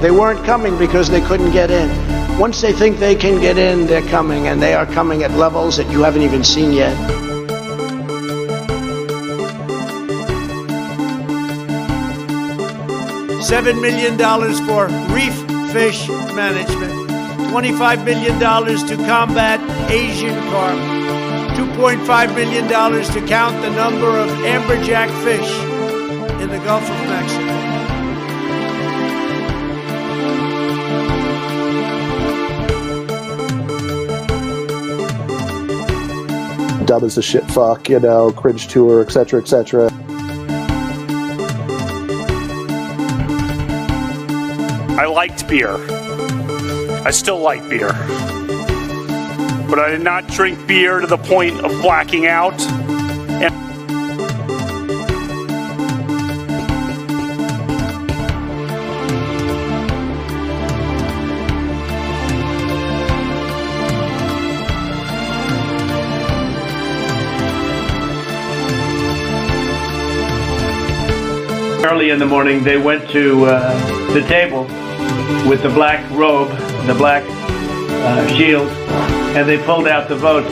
They weren't coming because they couldn't get in. Once they think they can get in, they're coming, and they are coming at levels that you haven't even seen yet. $7 million for reef fish management, $25 million to combat Asian carp, $2.5 million to count the number of amberjack fish in the Gulf of Mexico. Dub is a shit fuck, cringe tour, etc., etc. I liked beer. I still like beer. But I did not drink beer to the point of blacking out. Early in the morning, they went to the table with the black robe, the black shield, and they pulled out the vote.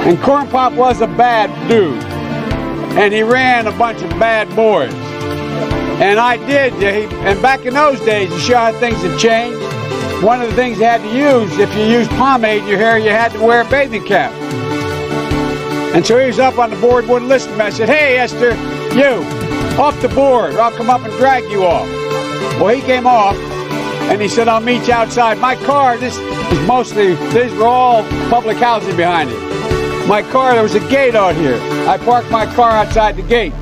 And Corn Pop was a bad dude, and he ran a bunch of bad boys. And I did, and back in those days, to show how things have changed, one of the things you had to use, if you used pomade in your hair, you had to wear a bathing cap. And so he was up on the board, wouldn't listen to me. I said, "Hey, Esther, you, off the board, or I'll come up and drag you off." Well, he came off, and he said, "I'll meet you outside." My car, these were all public housing behind it. My car, there was a gate out here. I parked my car outside the gate.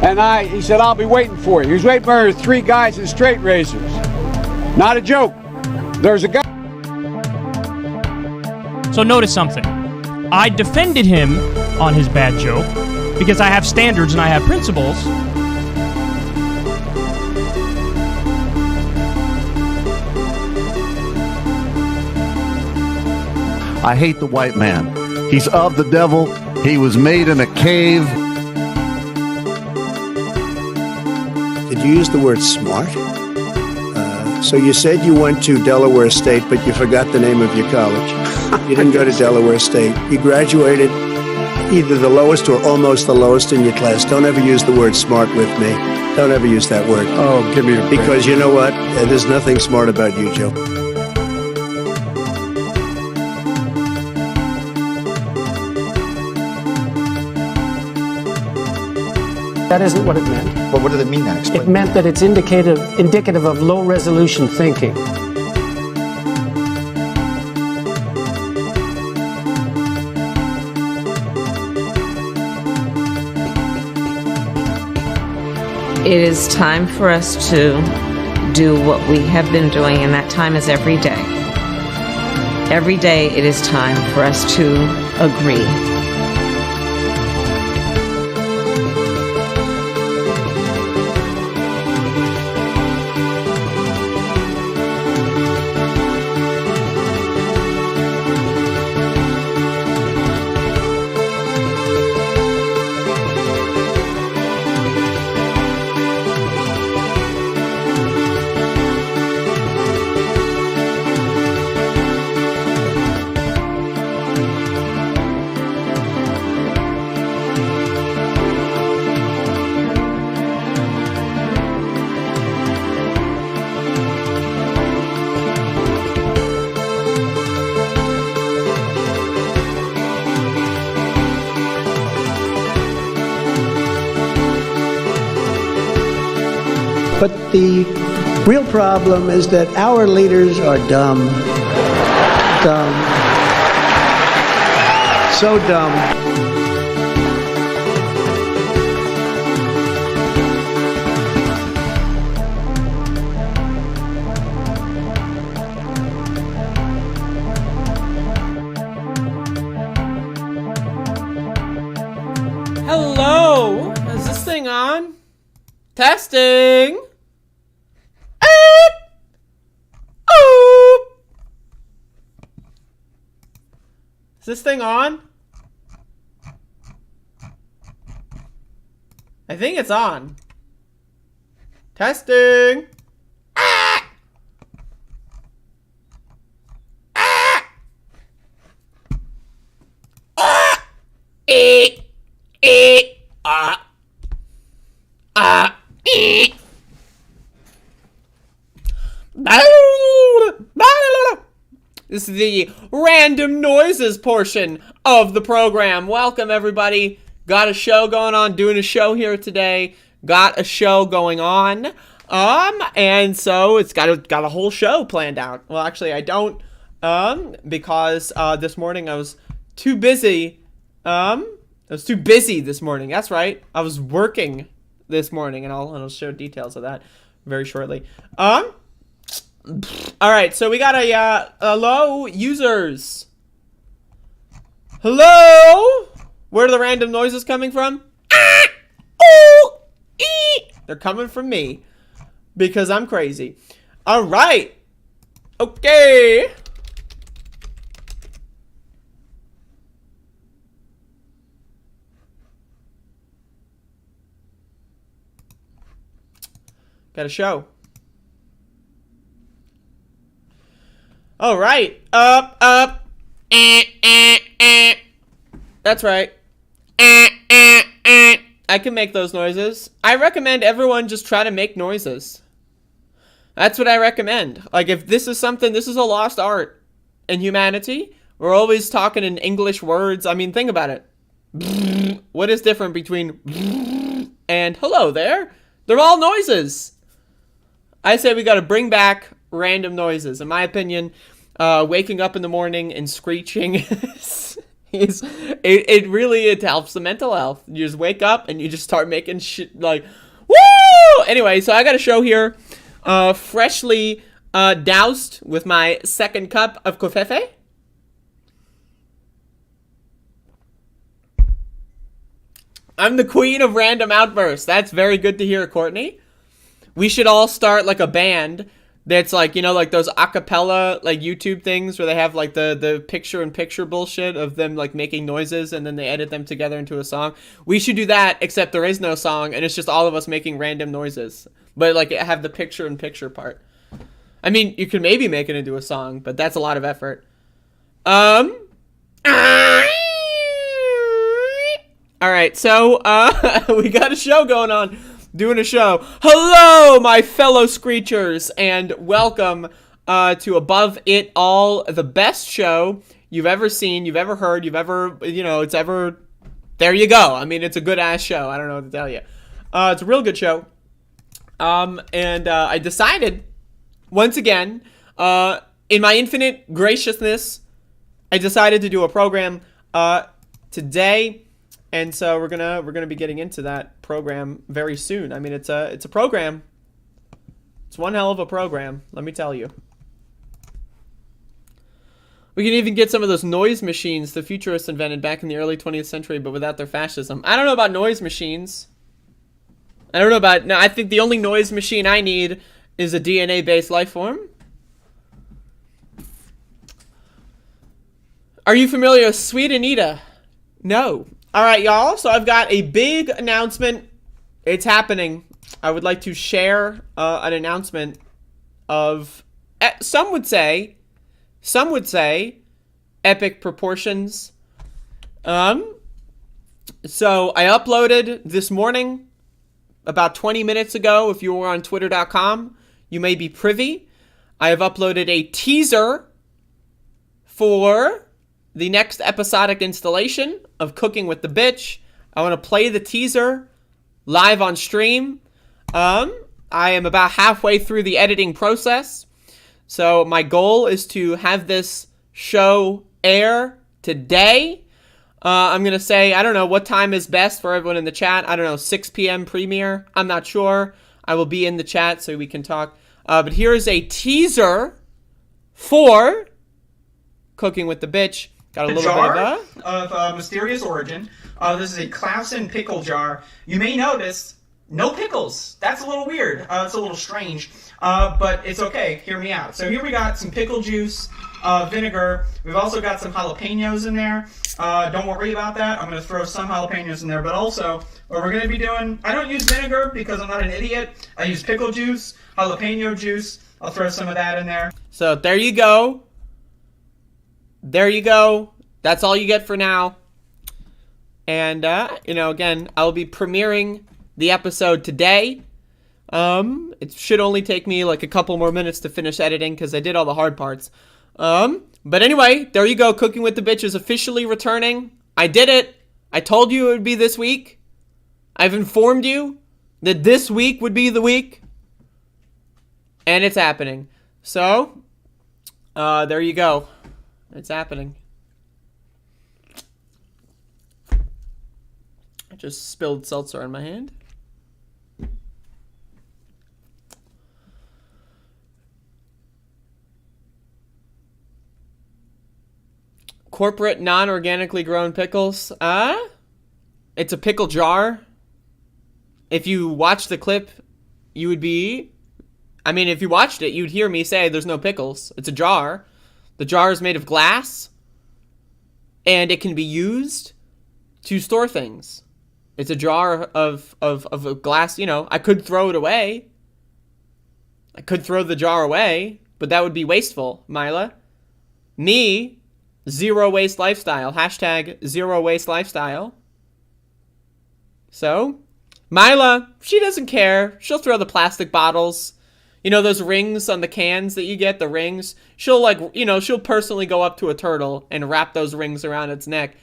And he said, "I'll be waiting for you." He was waiting for 3 guys in straight razors. Not a joke. There's a guy. So notice something. I defended him on his bad joke because I have standards and I have principles. I hate the white man. He's of the devil. He was made in a cave. Did you use the word smart? So you said you went to Delaware State, but you forgot the name of your college. You didn't go to Delaware State. You graduated either the lowest or almost the lowest in your class. Don't ever use the word smart with me. Don't ever use that word. Oh, give me a break. Because you know what? There's nothing smart about you, Joe. That isn't what it meant. Well, what did it mean then? Explain. It meant that it's indicative of low-resolution thinking. It is time for us to do what we have been doing, and that time is every day. Every day it is time for us to agree. But the real problem is that our leaders are dumb. Dumb. So dumb. Hello Testing. Is this thing on? I think it's on. Testing. This is the random noises portion of the program. Welcome, everybody. Got a show going on, doing a show here today. Got a show going on. And so it's got a whole show planned out. Well, actually, I don't, because this morning I was too busy. I was too busy this morning. That's right. I was working this morning, and I'll show details of that very shortly. All right, so we got a hello users. Hello. Where are the random noises coming from? They're coming from me because I'm crazy. All right. Okay. Got a show. All right. Up. That's right. I can make those noises. I recommend everyone just try to make noises. That's what I recommend. Like, if this is something, this is a lost art in humanity. We're always talking in English words. I mean, think about it. What is different between and hello there? They're all noises. I say we got to bring back random noises. In my opinion, waking up in the morning and screeching it really helps the mental health. You just wake up and you just start making shit like, woo! Anyway, so I got a show here, freshly doused with my second cup of covfefe. I'm the queen of random outbursts. That's very good to hear, Courtney. We should all start like a band that's like, you know, like those acapella like YouTube things where they have like the picture-in-picture bullshit of them like making noises and then they edit them together into a song. We should do that, except there is no song and it's just all of us making random noises. But like have the picture-in-picture part. I mean, you could maybe make it into a song, but that's a lot of effort. All right, so we got a show going on. Doing a show. Hello, my fellow screechers, and welcome to Above It All, the best show you've ever seen, you've ever heard, you've ever, you know, it's ever, there you go. I mean, it's a good-ass show. I don't know what to tell you. It's a real good show. And I decided, once again, in my infinite graciousness, I decided to do a program today. And so we're gonna be getting into that program very soon. I mean, it's a program. It's one hell of a program, let me tell you. We can even get some of those noise machines the futurists invented back in the early 20th century, but without their fascism. I don't know about noise machines. No, I think the only noise machine I need is a DNA-based life form. Are you familiar with Sweet Anita? No. All right, y'all, so I've got a big announcement. It's happening. I would like to share an announcement of, some would say, epic proportions. So I uploaded this morning, about 20 minutes ago. If you were on twitter.com, you may be privy. I have uploaded a teaser for the next episodic installation of Cooking with the Bitch. I want to play the teaser live on stream. I am about halfway through the editing process. So my goal is to have this show air today. I'm going to say, I don't know what time is best for everyone in the chat. I don't know, 6 p.m. premiere. I'm not sure. I will be in the chat so we can talk. But here is a teaser for Cooking with the Bitch. Got a little bit of mysterious origin. This is a Clausen pickle jar. You may notice no pickles. That's a little weird. It's a little strange, but it's okay. Hear me out. So here we got some pickle juice, vinegar. We've also got some jalapenos in there. Don't worry about that. I'm going to throw some jalapenos in there, but also what we're going to be doing, I don't use vinegar because I'm not an idiot. I use pickle juice, jalapeno juice. I'll throw some of that in there. So there you go. There you go. That's all you get for now. And, again, I'll be premiering the episode today. It should only take me like a couple more minutes to finish editing because I did all the hard parts. But anyway, there you go. Cooking with the Bitch is officially returning. I did it. I told you it would be this week. I've informed you that this week would be the week. And it's happening. So, there you go. It's happening. I just spilled seltzer on my hand. Corporate non-organically grown pickles. It's a pickle jar. If you watch the clip, you would be... if you watched it, you'd hear me say there's no pickles. It's a jar. The jar is made of glass. And it can be used to store things. It's a jar of a glass, I could throw it away. I could throw the jar away, but that would be wasteful, Mila. Me, zero waste lifestyle. Hashtag zero waste lifestyle. So, Mila, she doesn't care. She'll throw the plastic bottles. Those rings on the cans that you get, the rings. She'll she'll personally go up to a turtle and wrap those rings around its neck.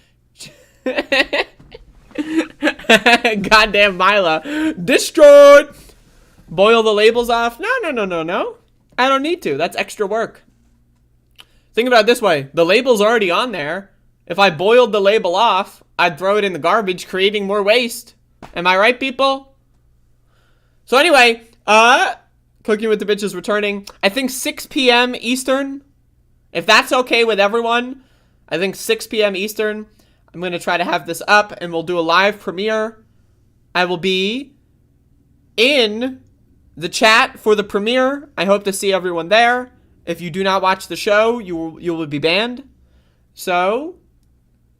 Goddamn Mila. Destroyed! Boil the labels off? No. I don't need to. That's extra work. Think about it this way. The label's already on there. If I boiled the label off, I'd throw it in the garbage, creating more waste. Am I right, people? So anyway, Cooking with the Bitch is returning. I think 6 p.m. Eastern. If that's okay with everyone, I think 6 p.m. Eastern. I'm going to try to have this up and we'll do a live premiere. I will be in the chat for the premiere. I hope to see everyone there. If you do not watch the show, you will be banned. So,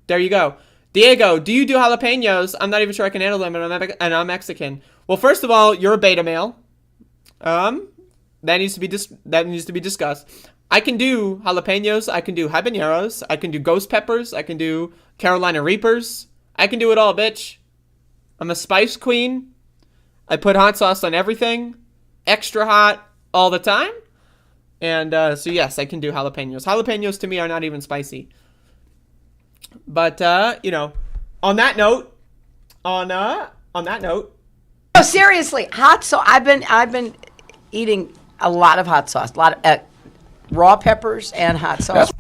there you go. Diego, do you do jalapenos? I'm not even sure I can handle them and I'm Mexican. Well, first of all, you're a beta male. That needs to be discussed. I can do jalapenos, I can do habaneros, I can do ghost peppers, I can do Carolina Reapers. I can do it all, bitch. I'm a spice queen. I put hot sauce on everything. Extra hot all the time. And so yes, I can do jalapenos. Jalapenos to me are not even spicy. But on that note, No, seriously, hot sauce. I've been eating a lot of hot sauce, a lot of raw peppers and hot sauce.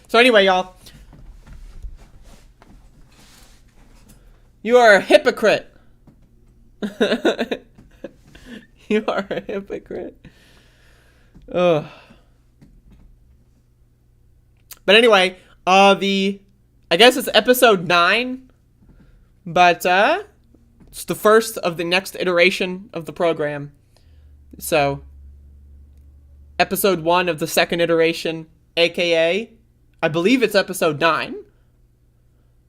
So anyway, y'all, you are a hypocrite. You are a hypocrite. Ugh. But anyway, I guess it's episode 9, but it's the first of the next iteration of the program. So, episode 1 of the second iteration, aka, I believe it's episode 9.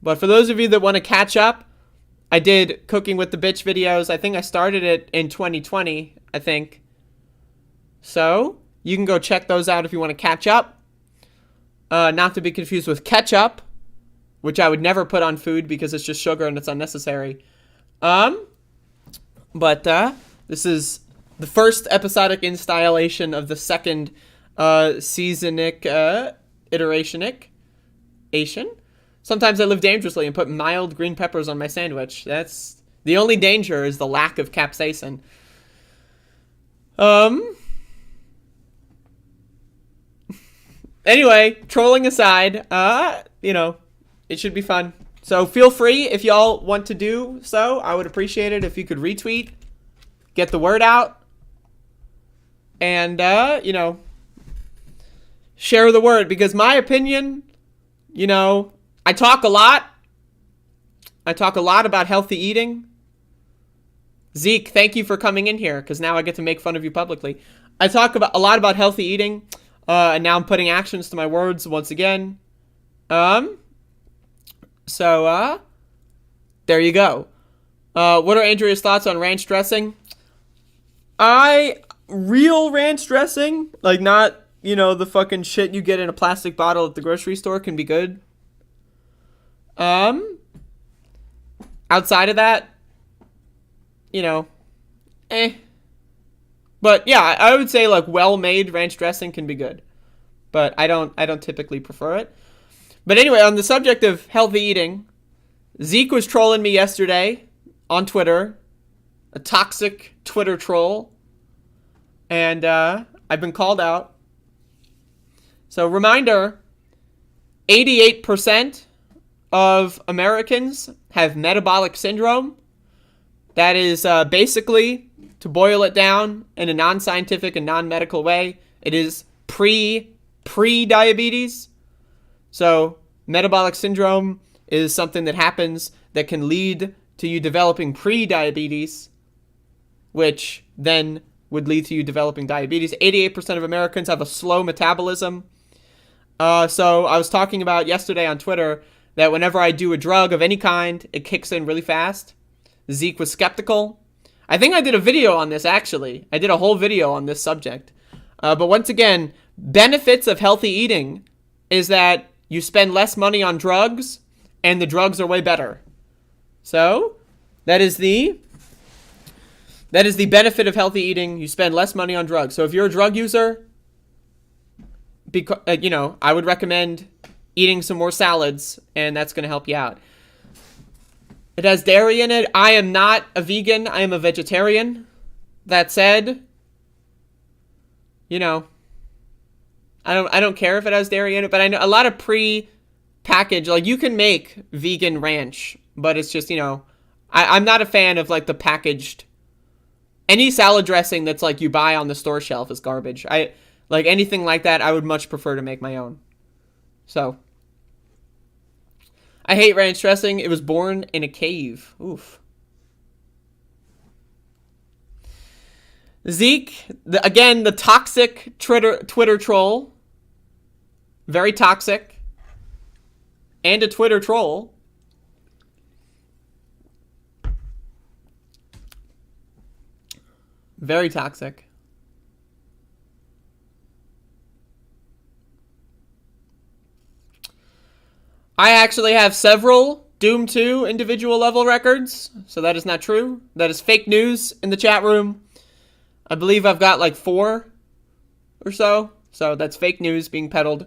But for those of you that want to catch up, I did Cooking with the Bitch videos. I think I started it in 2020, I think. So, you can go check those out if you want to catch up. Not to be confused with ketchup, which I would never put on food because it's just sugar and it's unnecessary. But this is the first episodic installation of the second seasonic iteration. Sometimes I live dangerously and put mild green peppers on my sandwich. That's the only danger is the lack of capsaicin. Anyway, trolling aside, it should be fun. So feel free if y'all want to do so. I would appreciate it if you could retweet, get the word out, and, share the word. Because my opinion, I talk a lot. I talk a lot about healthy eating. Zeke, thank you for coming in here, because now I get to make fun of you publicly. I talk about a lot about healthy eating, and now I'm putting actions to my words once again. So, there you go. What are Andrea's thoughts on ranch dressing? Real ranch dressing, like not, the fucking shit you get in a plastic bottle at the grocery store, can be good. Outside of that, But yeah, I would say like well-made ranch dressing can be good, but I don't typically prefer it. But anyway, on the subject of healthy eating, Zeke was trolling me yesterday on Twitter, a toxic Twitter troll, and I've been called out. So reminder, 88% of Americans have metabolic syndrome. That is basically, to boil it down in a non-scientific and non-medical way, it is pre-diabetes. So metabolic syndrome is something that happens that can lead to you developing pre-diabetes, which then would lead to you developing diabetes. 88% of Americans have a slow metabolism. So I was talking about yesterday on Twitter that whenever I do a drug of any kind, it kicks in really fast. Zeke was skeptical. I think I did a video on this, actually. I did a whole video on this subject. But once again, benefits of healthy eating is that you spend less money on drugs, and the drugs are way better. So, that is the benefit of healthy eating. You spend less money on drugs. So if you're a drug user, I would recommend eating some more salads, and that's going to help you out. It has dairy in it. I am not a vegan. I am a vegetarian. That said, I don't care if it has dairy in it, but I know a lot of pre-packaged, like you can make vegan ranch, but it's just, I'm not a fan of like the packaged, any salad dressing that's like you buy on the store shelf is garbage. Like anything like that, I would much prefer to make my own. So, I hate ranch dressing. It was born in a cave. Oof. Zeke, the toxic Twitter troll. Very toxic. And a Twitter troll. Very toxic. I actually have several Doom 2 individual level records, so that is not true. That is fake news in the chat room. I believe I've got like 4 or so that's fake news being peddled.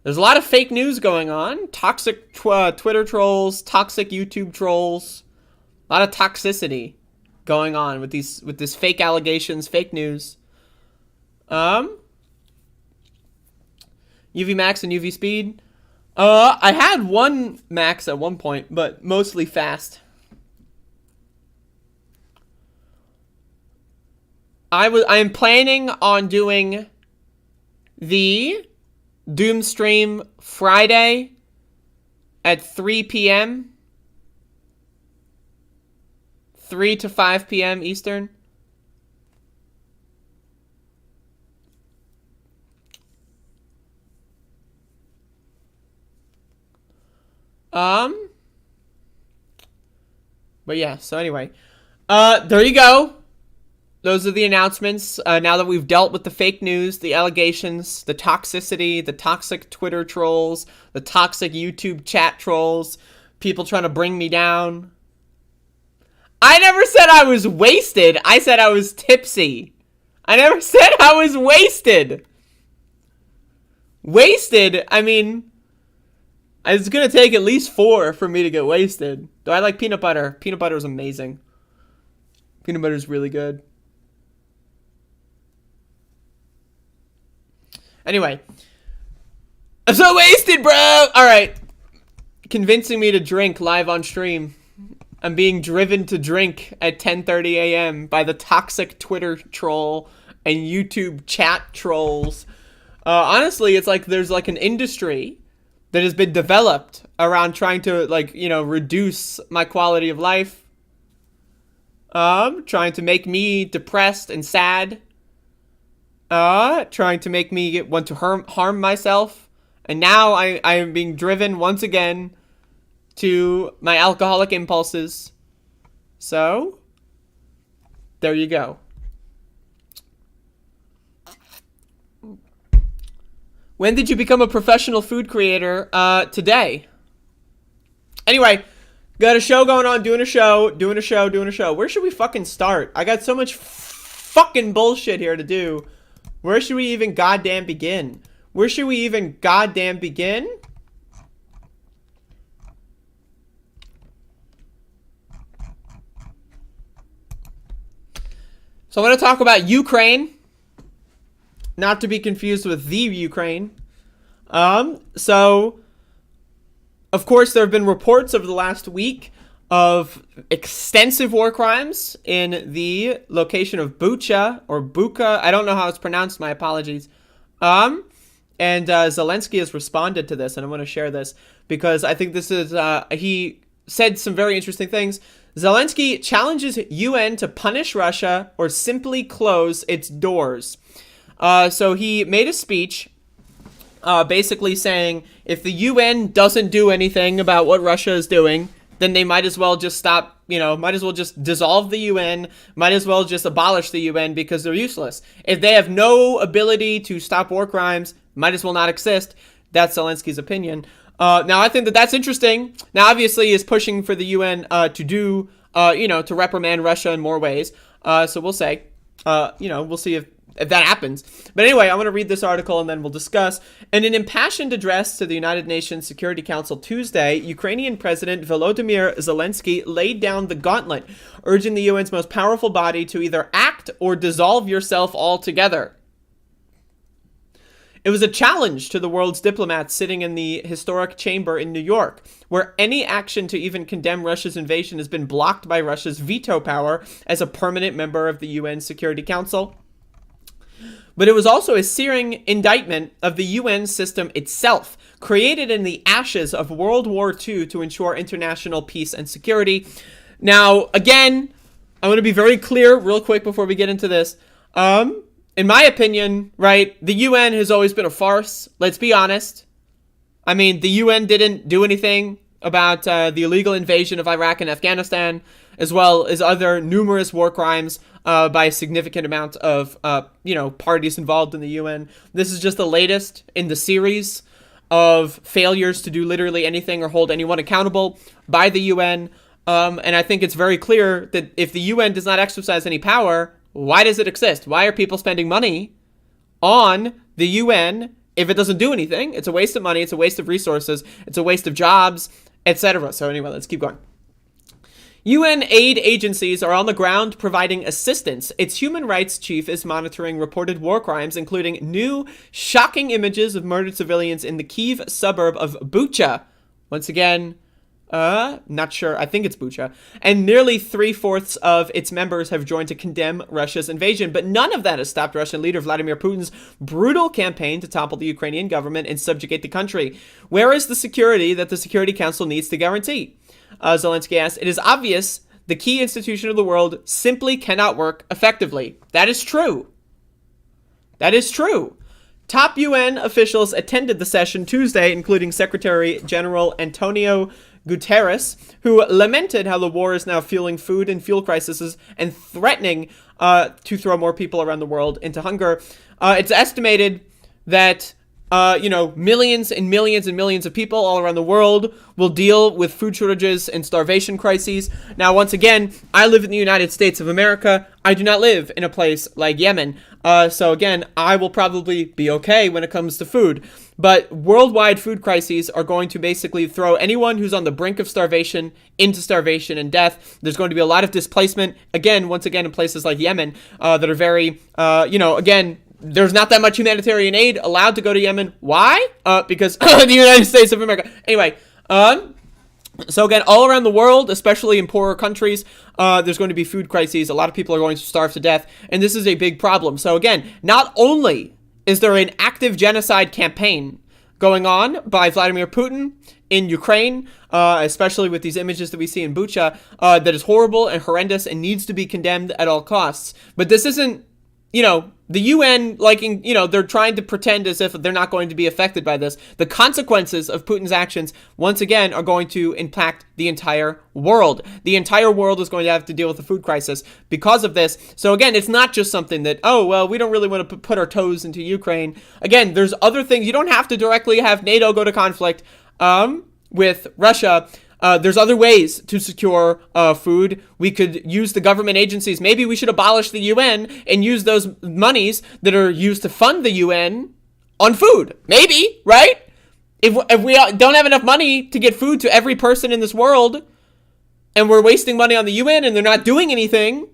There's a lot of fake news going on. Toxic Twitter trolls, toxic YouTube trolls. A lot of toxicity going on with this fake allegations, fake news. UV Max and UV Speed. I had one max at one point, but mostly fast. I am planning on doing the Doom stream Friday at 3 p.m. 3 to 5 p.m. Eastern. But yeah, so anyway. There you go. Those are the announcements. Now that we've dealt with the fake news, the allegations, the toxicity, the toxic Twitter trolls, the toxic YouTube chat trolls, people trying to bring me down. I never said I was wasted. I said I was tipsy. I never said I was wasted. Wasted, I mean, it's going to take at least 4 for me to get wasted. Though I like peanut butter. Peanut butter is amazing. Peanut butter is really good. Anyway. I'm so wasted, bro! Alright. Convincing me to drink live on stream. I'm being driven to drink at 10:30 a.m. by the toxic Twitter troll and YouTube chat trolls. Honestly, it's like there's like an industry that has been developed around trying to, like, reduce my quality of life. trying to make me depressed and sad, trying to make me want to harm myself, and now I am being driven once again to my alcoholic impulses. So, there you go. When did you become a professional food creator? Today. Anyway, got a show going on, doing a show. Where should we fucking start? I got so much fucking bullshit here to do. Where should we even goddamn begin? So I want to talk about Ukraine. Not to be confused with the Ukraine. So, of course, there have been reports over the last week of extensive war crimes in the location of Bucha, or Bucha. I don't know how it's pronounced. My apologies. And Zelensky has responded to this, and I want to share this because I think this is, he said some very interesting things. Zelensky challenges UN to punish Russia or simply close its doors. So he made a speech basically saying if the UN doesn't do anything about what Russia is doing, then they might as well just stop, might as well just dissolve the UN, might as well just abolish the UN because they're useless. If they have no ability to stop war crimes, might as well not exist. That's Zelensky's opinion. Now, I think that that's interesting. Now, obviously, he's pushing for the UN to do, to reprimand Russia in more ways. So we'll say, we'll see if that happens. But anyway, I'm going to read this article and then we'll discuss. In an impassioned address to the United Nations Security Council Tuesday, Ukrainian President Volodymyr Zelensky laid down the gauntlet, urging the UN's most powerful body to either act or dissolve yourself altogether. It was a challenge to the world's diplomats sitting in the historic chamber in New York, where any action to even condemn Russia's invasion has been blocked by Russia's veto power as a permanent member of the UN Security Council. But it was also a searing indictment of the UN system itself, created in the ashes of World War II to ensure international peace and security. Now, again, I want to be very clear real quick before we get into this. In my opinion, right, the UN has always been a farce. Let's be honest. I mean, the UN didn't do anything about the illegal invasion of Iraq and Afghanistan, as well as other numerous war crimes by a significant amount of, parties involved in the UN. This is just the latest in the series of failures to do literally anything or hold anyone accountable by the UN. And I think it's very clear that if the UN does not exercise any power, why does it exist? Why are people spending money on the UN if it doesn't do anything? It's a waste of money. It's a waste of resources. It's a waste of jobs, etc. So anyway, let's keep going. UN aid agencies are on the ground providing assistance. Its human rights chief is monitoring reported war crimes, including new shocking images of murdered civilians in the Kyiv suburb of Bucha. Once again, not sure. I think it's Bucha. And nearly 3/4 of its members have joined to condemn Russia's invasion. But none of that has stopped Russian leader Vladimir Putin's brutal campaign to topple the Ukrainian government and subjugate the country. Where is the security that the Security Council needs to guarantee? Zelensky asked. It is obvious the key institution of the world simply cannot work effectively. That is true. That is true. Top UN officials attended the session Tuesday, including Secretary General Antonio Guterres, who lamented how the war is now fueling food and fuel crises and threatening to throw more people around the world into hunger. It's estimated that millions and millions and millions of people all around the world will deal with food shortages and starvation crises. Now, once again, I live in the United States of America. I do not live in a place like Yemen. So again, I will probably be okay when it comes to food. But worldwide food crises are going to basically throw anyone who's on the brink of starvation into starvation and death. There's going to be a lot of displacement, once again, in places like Yemen that are very, again, there's not that much humanitarian aid allowed to go to Yemen. Why? Because the United States of America. Anyway, so again, all around the world, especially in poorer countries, there's going to be food crises. A lot of people are going to starve to death, and this is a big problem. So again, not only is there an active genocide campaign going on by Vladimir Putin in Ukraine, especially with these images that we see in Bucha, that is horrible and horrendous and needs to be condemned at all costs. But this isn't, the UN, they're trying to pretend as if they're not going to be affected by this. The consequences of Putin's actions, once again, are going to impact the entire world. The entire world is going to have to deal with the food crisis because of this. So again, it's not just something that, we don't really want to put our toes into Ukraine. Again, there's other things. You don't have to directly have NATO go to conflict with Russia. There's other ways to secure food. We could use the government agencies. Maybe we should abolish the UN and use those monies that are used to fund the UN on food. Maybe, right? If we don't have enough money to get food to every person in this world, and we're wasting money on the UN and they're not doing anything,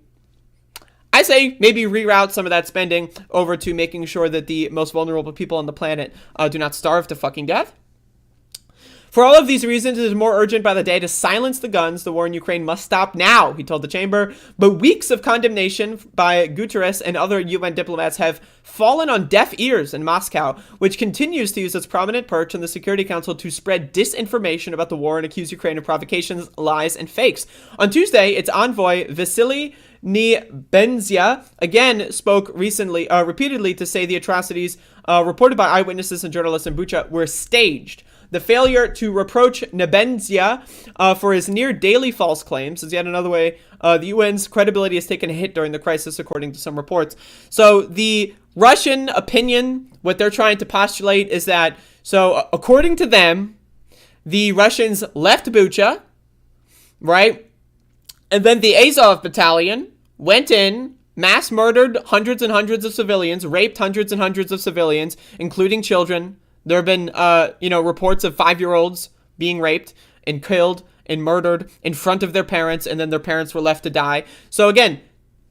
I say maybe reroute some of that spending over to making sure that the most vulnerable people on the planet do not starve to fucking death. For all of these reasons, it is more urgent by the day to silence the guns. The war in Ukraine must stop now, he told the chamber. But weeks of condemnation by Guterres and other UN diplomats have fallen on deaf ears in Moscow, which continues to use its prominent perch in the Security Council to spread disinformation about the war and accuse Ukraine of provocations, lies, and fakes. On Tuesday, its envoy, Vasily Nebenzia, again spoke repeatedly to say the atrocities reported by eyewitnesses and journalists in Bucha were staged. The failure to reproach Nebenzia for his near-daily false claims is yet another way the UN's credibility has taken a hit during the crisis, according to some reports. So the Russian opinion, what they're trying to postulate is that, according to them, the Russians left Bucha, right? And then the Azov battalion went in, mass murdered hundreds and hundreds of civilians, raped hundreds and hundreds of civilians, including children. There have been, reports of 5-year-olds being raped and killed and murdered in front of their parents, and then their parents were left to die. So again,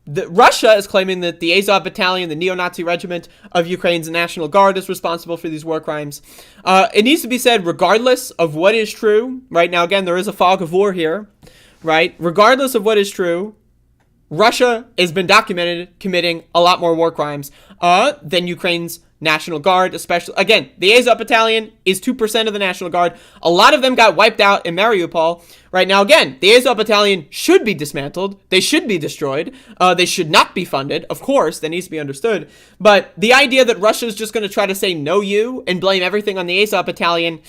Russia is claiming that the Azov Battalion, the neo-Nazi regiment of Ukraine's National Guard, is responsible for these war crimes. It needs to be said, regardless of what is true, right now, again, there is a fog of war here, right? Regardless of what is true, Russia has been documented committing a lot more war crimes than Ukraine's National Guard, especially. Again, the Azov Battalion is 2% of the National Guard. A lot of them got wiped out in Mariupol. Right now, again, the Azov Battalion should be dismantled. They should be destroyed. They should not be funded. Of course, that needs to be understood. But the idea that Russia is just going to try to say no you and blame everything on the Azov Battalion,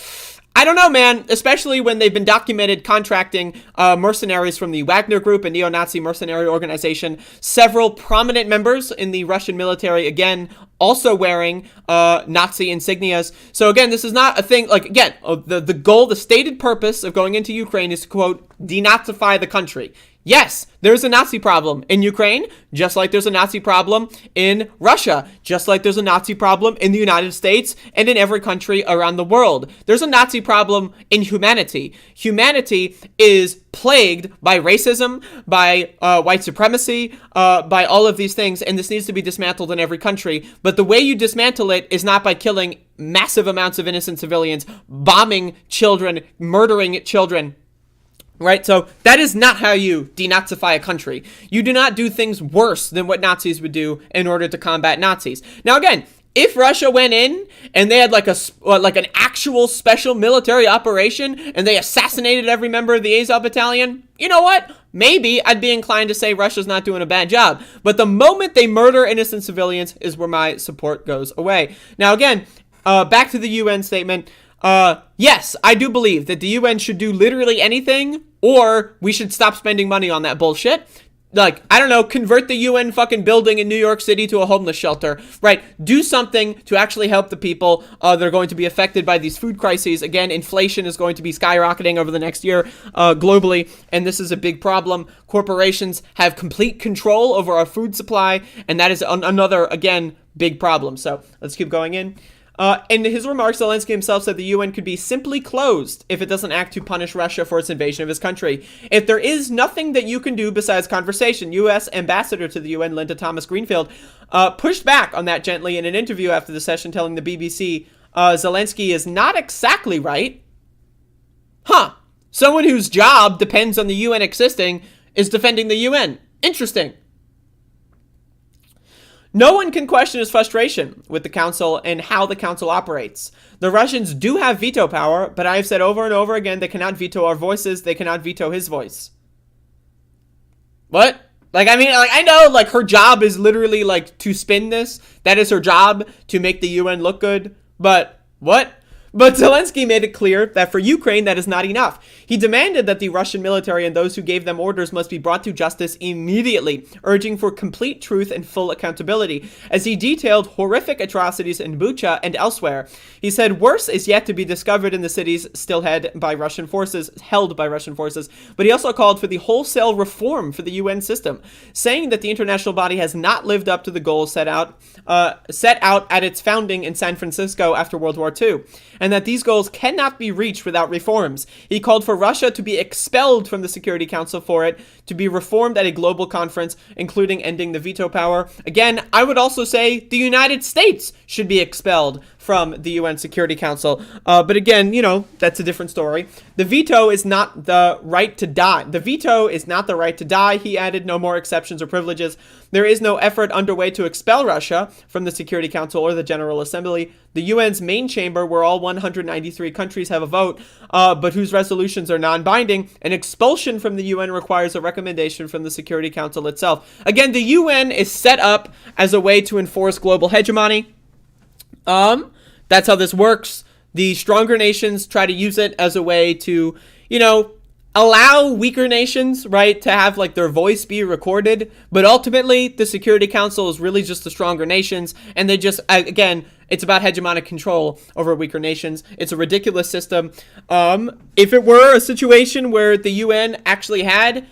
I don't know, man, especially when they've been documented contracting mercenaries from the Wagner Group, a neo-Nazi mercenary organization. Several prominent members in the Russian military, again, also wearing Nazi insignias. So again, this is not a thing, the goal, the stated purpose of going into Ukraine is to, quote, denazify the country. Yes, there's a Nazi problem in Ukraine, just like there's a Nazi problem in Russia, just like there's a Nazi problem in the United States and in every country around the world. There's a Nazi problem in humanity. Humanity is plagued by racism, by white supremacy, by all of these things, and this needs to be dismantled in every country. But the way you dismantle it is not by killing massive amounts of innocent civilians, bombing children, murdering children. Right? So that is not how you denazify a country. You do not do things worse than what Nazis would do in order to combat Nazis. Now, again, if Russia went in and they had an actual special military operation and they assassinated every member of the Azov Battalion, you know what? Maybe I'd be inclined to say Russia's not doing a bad job. But the moment they murder innocent civilians is where my support goes away. Now, again, back to the UN statement. Yes, I do believe that the UN should do literally anything, or we should stop spending money on that bullshit. Like, I don't know, convert the UN fucking building in New York City to a homeless shelter, right? Do something to actually help the people that are going to be affected by these food crises. Again, inflation is going to be skyrocketing over the next year globally, and this is a big problem. Corporations have complete control over our food supply, and that is another, again, big problem. So let's keep going in. In his remarks, Zelensky himself said the UN could be simply closed if it doesn't act to punish Russia for its invasion of his country. If there is nothing that you can do besides conversation, U.S. Ambassador to the UN, Linda Thomas-Greenfield, pushed back on that gently in an interview after the session, telling the BBC Zelensky is not exactly right. Someone whose job depends on the UN existing is defending the UN. Interesting. No one can question his frustration with the council and how the council operates. The Russians do have veto power, but I have said over and over again, they cannot veto our voices. They cannot veto his voice. What? Like, I mean, like, I know, like, her job is literally, like, to spin this. That is her job, to make the UN look good. But, what? But Zelensky made it clear that for Ukraine, that is not enough. He demanded that the Russian military and those who gave them orders must be brought to justice immediately, urging for complete truth and full accountability. As he detailed horrific atrocities in Bucha and elsewhere, he said worse is yet to be discovered in the cities still held by Russian forces. But he also called for the wholesale reform for the UN system, saying that the international body has not lived up to the goals set out at its founding in San Francisco after World War II. And that these goals cannot be reached without reforms. He called for Russia to be expelled from the Security Council for it, to be reformed at a global conference, including ending the veto power. Again, I would also say the United States should be expelled from the UN Security Council. But again, you know, that's a different story. The veto is not the right to die. The veto is not the right to die. He added no more exceptions or privileges. There is no effort underway to expel Russia from the Security Council or the General Assembly. The UN's main chamber, where all 193 countries have a vote, but whose resolutions are non-binding, an expulsion from the UN requires a recommendation from the Security Council itself. Again, the UN is set up as a way to enforce global hegemony. That's how this works. The stronger nations try to use it as a way to, you know, allow weaker nations, right, to have, like, their voice be recorded. But ultimately, the Security Council is really just the stronger nations. And they just, again, it's about hegemonic control over weaker nations. It's a ridiculous system. If it were a situation where the UN actually had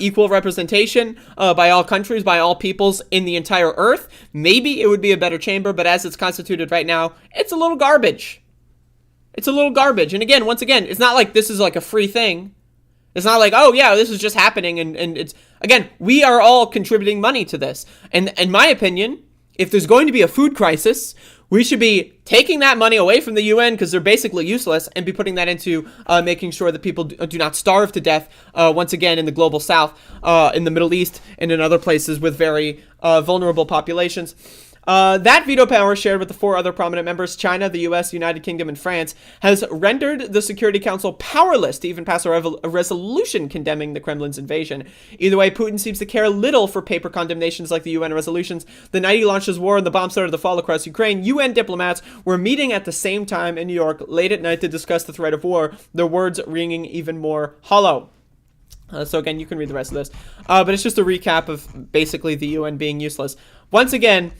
equal representation by all countries, by all peoples in the entire earth, maybe it would be a better chamber. But as it's constituted right now, it's a little garbage. It's a little garbage. And again, once again, it's not like this is like a free thing. It's not like, oh yeah, this is just happening. And it's, again, we are all contributing money to this. And in my opinion, if there's going to be a food crisis, we should be taking that money away from the UN because they're basically useless and be putting that into making sure that people do not starve to death, once again, in the global south, in the Middle East, and in other places with very vulnerable populations. That veto power, shared with the 4 other prominent members, China, the US, United Kingdom, and France, has rendered the Security Council powerless to even pass a resolution condemning the Kremlin's invasion. Either way, Putin seems to care little for paper condemnations like the UN resolutions. The night he launched his war and the bomb started to fall across Ukraine, UN diplomats were meeting at the same time in New York late at night to discuss the threat of war, their words ringing even more hollow. So again, you can read the rest of this. But it's just a recap of basically the UN being useless. Once again,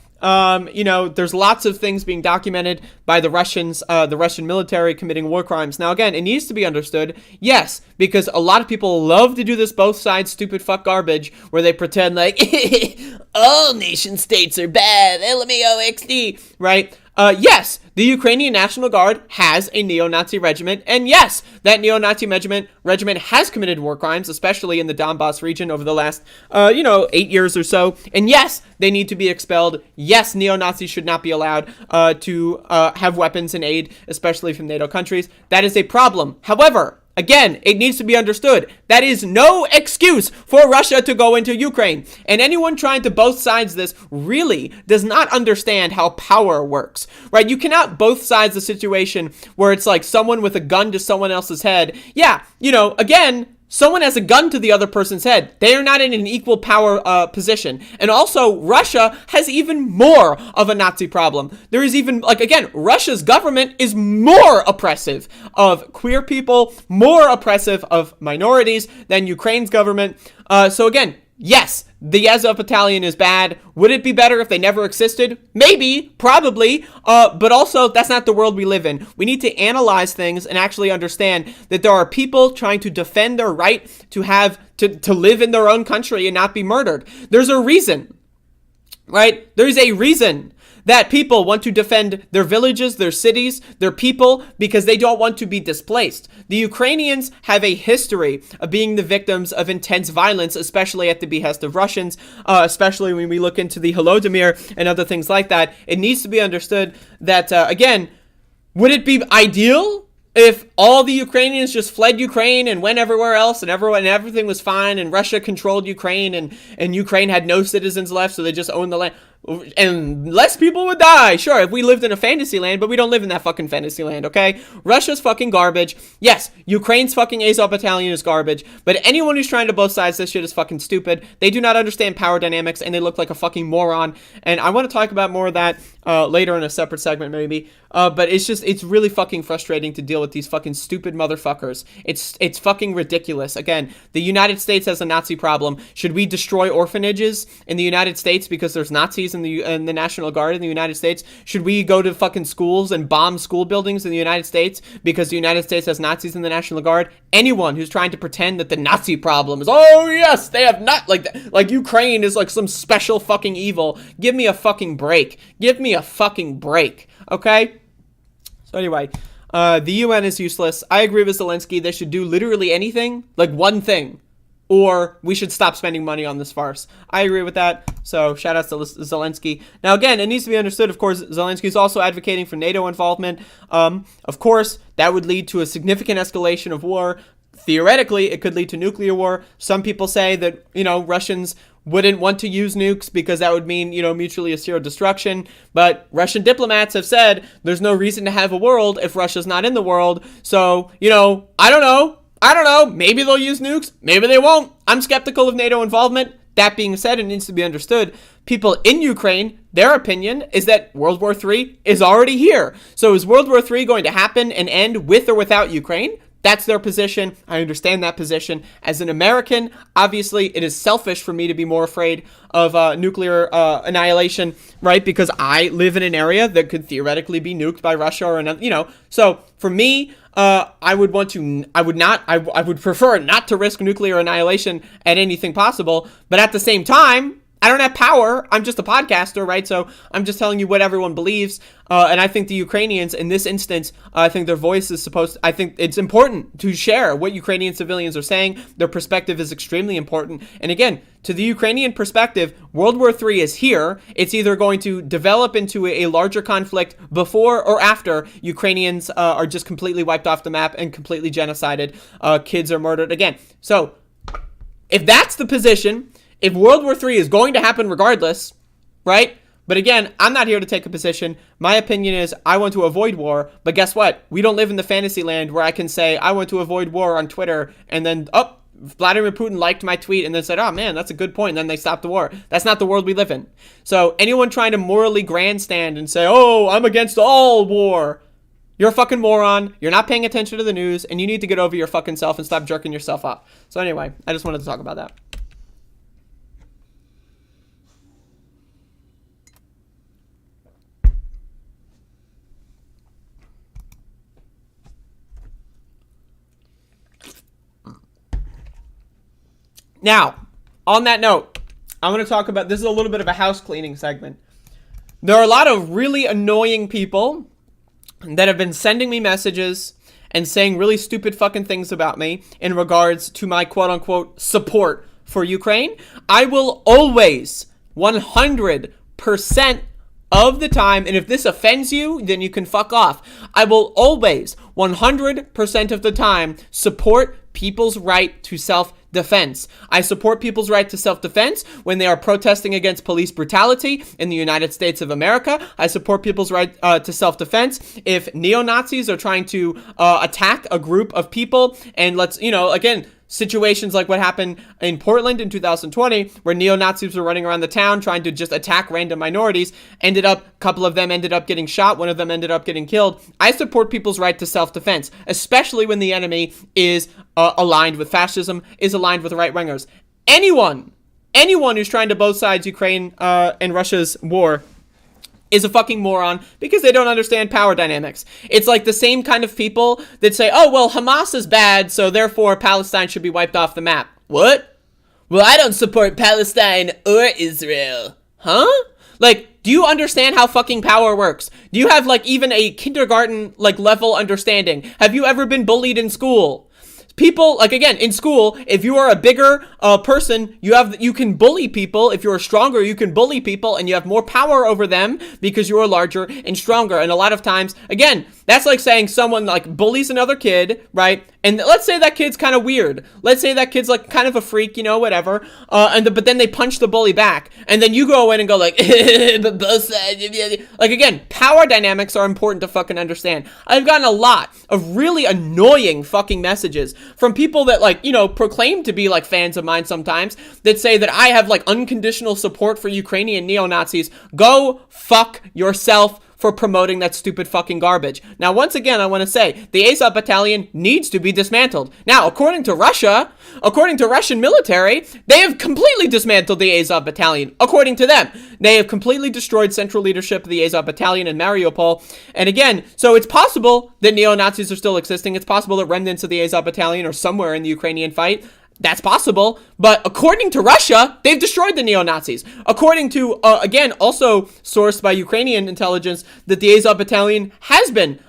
you know, there's lots of things being documented by the Russians, the Russian military committing war crimes. Now, again, it needs to be understood, yes, because a lot of people love to do this both sides stupid fuck garbage where they pretend like all nation states are bad, LMAO right? Yes, the Ukrainian National Guard has a neo-Nazi regiment, and yes, that neo-Nazi regiment has committed war crimes, especially in the Donbass region over the last, 8 years or so, and yes, they need to be expelled. Yes, neo-Nazis should not be allowed to have weapons and aid, especially from NATO countries. That is a problem. However, again, it needs to be understood. That is no excuse for Russia to go into Ukraine. And anyone trying to both sides this really does not understand how power works, right? You cannot both sides the situation where it's like someone with a gun to someone else's head. Yeah, again, someone has a gun to the other person's head. They are not in an equal power position. And also, Russia has even more of a Nazi problem. There is even, Russia's government is more oppressive of queer people, more oppressive of minorities than Ukraine's government. So again, yes, the Azov battalion is bad. Would it be better if they never existed? Maybe, probably, but also that's not the world we live in. We need to analyze things and actually understand that there are people trying to defend their right to have to live in their own country and not be murdered. There's a reason, right? There's a reason that people want to defend their villages, their cities, their people, because they don't want to be displaced. The Ukrainians have a history of being the victims of intense violence, especially at the behest of Russians, especially when we look into the Holodomor and other things like that. It needs to be understood that, again, would it be ideal if all the Ukrainians just fled Ukraine and went everywhere else and everything was fine and Russia controlled Ukraine and Ukraine had no citizens left, so they just owned the land? and less people would die. Sure, if we lived in a fantasy land, but we don't live in that fucking fantasy land, okay? Russia's fucking garbage. Yes, Ukraine's fucking Azov Battalion is garbage, but anyone who's trying to both sides this shit is fucking stupid. They do not understand power dynamics, and they look like a fucking moron, and I want to talk about more of that later in a separate segment, maybe. But it's really fucking frustrating to deal with these fucking stupid motherfuckers. It's fucking ridiculous. Again, the United States has a Nazi problem. Should we destroy orphanages in the United States because there's Nazis in the National Guard in the United States? Should we go to fucking schools and bomb school buildings in the United States because the United States has Nazis in the National Guard? Anyone who's trying to pretend that the Nazi problem is, oh yes, they have not, like Ukraine is like some special fucking evil. Give me a fucking break. Give me a fucking break. Okay? So anyway, the UN is useless. I agree with Zelensky. They should do literally anything, like one thing, or we should stop spending money on this farce. I agree with that. So shout out to Zelensky. Now again, it needs to be understood, of course, Zelensky is also advocating for NATO involvement. Of course, that would lead to a significant escalation of war. Theoretically, it could lead to nuclear war. Some people say that, Russians wouldn't want to use nukes because that would mean, mutually assured destruction. But Russian diplomats have said there's no reason to have a world if Russia's not in the world. So, I don't know. Maybe they'll use nukes. Maybe they won't. I'm skeptical of NATO involvement. That being said, it needs to be understood. People in Ukraine, their opinion is that World War III is already here. So is World War III going to happen and end with or without Ukraine? That's their position. I understand that position. As an American, obviously, it is selfish for me to be more afraid of nuclear annihilation, right? Because I live in an area that could theoretically be nuked by Russia or another, So for me, I would prefer not to risk nuclear annihilation at anything possible. But at the same time, I don't have power. I'm just a podcaster, right? So I'm just telling you what everyone believes. And I think the Ukrainians, in this instance, I think their voice is I think it's important to share what Ukrainian civilians are saying. Their perspective is extremely important. And again, to the Ukrainian perspective, World War III is here. It's either going to develop into a larger conflict before or after Ukrainians are just completely wiped off the map and completely genocided. Kids are murdered again. So if that's the position, if World War III is going to happen regardless, right? But again, I'm not here to take a position. My opinion is I want to avoid war. But guess what? We don't live in the fantasy land where I can say I want to avoid war on Twitter and then, Vladimir Putin liked my tweet and then said, oh man, that's a good point. And then they stopped the war. That's not the world we live in. So anyone trying to morally grandstand and say, oh, I'm against all war, you're a fucking moron. You're not paying attention to the news and you need to get over your fucking self and stop jerking yourself up. So anyway, I just wanted to talk about that. Now, on that note, I'm going to talk about, this is a little bit of a house cleaning segment. There are a lot of really annoying people that have been sending me messages and saying really stupid fucking things about me in regards to my quote-unquote support for Ukraine. I will always, 100% of the time, and if this offends you, then you can fuck off. I will always, 100% of the time, support people's right to self-defense. I support people's right to self-defense when they are protesting against police brutality in the United States of America. I support people's right to self-defense if neo-Nazis are trying to attack a group of people. And again, situations like what happened in Portland in 2020, where neo-Nazis were running around the town trying to just attack random minorities, a couple of them ended up getting shot, one of them ended up getting killed. I support people's right to self-defense, especially when the enemy is aligned with fascism, is aligned with right-wingers. Anyone who's trying to both sides Ukraine and Russia's war is a fucking moron because they don't understand power dynamics. It's like the same kind of people that say, oh, well, Hamas is bad, so therefore Palestine should be wiped off the map. What? Well, I don't support Palestine or Israel. Huh? Like, do you understand how fucking power works? Do you have, even a kindergarten, level understanding? Have you ever been bullied in school? People, again, in school, if you are a bigger person, you can bully people. If you're stronger, you can bully people, and you have more power over them because you are larger and stronger. And a lot of times, again, that's like saying someone bullies another kid, right? And let's say that kid's kind of weird. Let's say that kid's like kind of a freak, you know, whatever. But then they punch the bully back. And then you go in and go like, but both sides. Like, again, power dynamics are important to fucking understand. I've gotten a lot of really annoying fucking messages from people that, like, you know, proclaim to be like fans of mine sometimes, that say that I have like unconditional support for Ukrainian neo-Nazis. Go fuck yourself for promoting that stupid fucking garbage. Now, once again, I want to say, the Azov Battalion needs to be dismantled. Now, according to Russia, according to Russian military, they have completely dismantled the Azov Battalion. According to them, they have completely destroyed central leadership of the Azov Battalion in Mariupol. And again, so it's possible that neo-Nazis are still existing. It's possible that remnants of the Azov Battalion are somewhere in the Ukrainian fight. That's possible, but according to Russia, they've destroyed the neo-Nazis. According to, again, also sourced by Ukrainian intelligence, that the Azov Battalion has been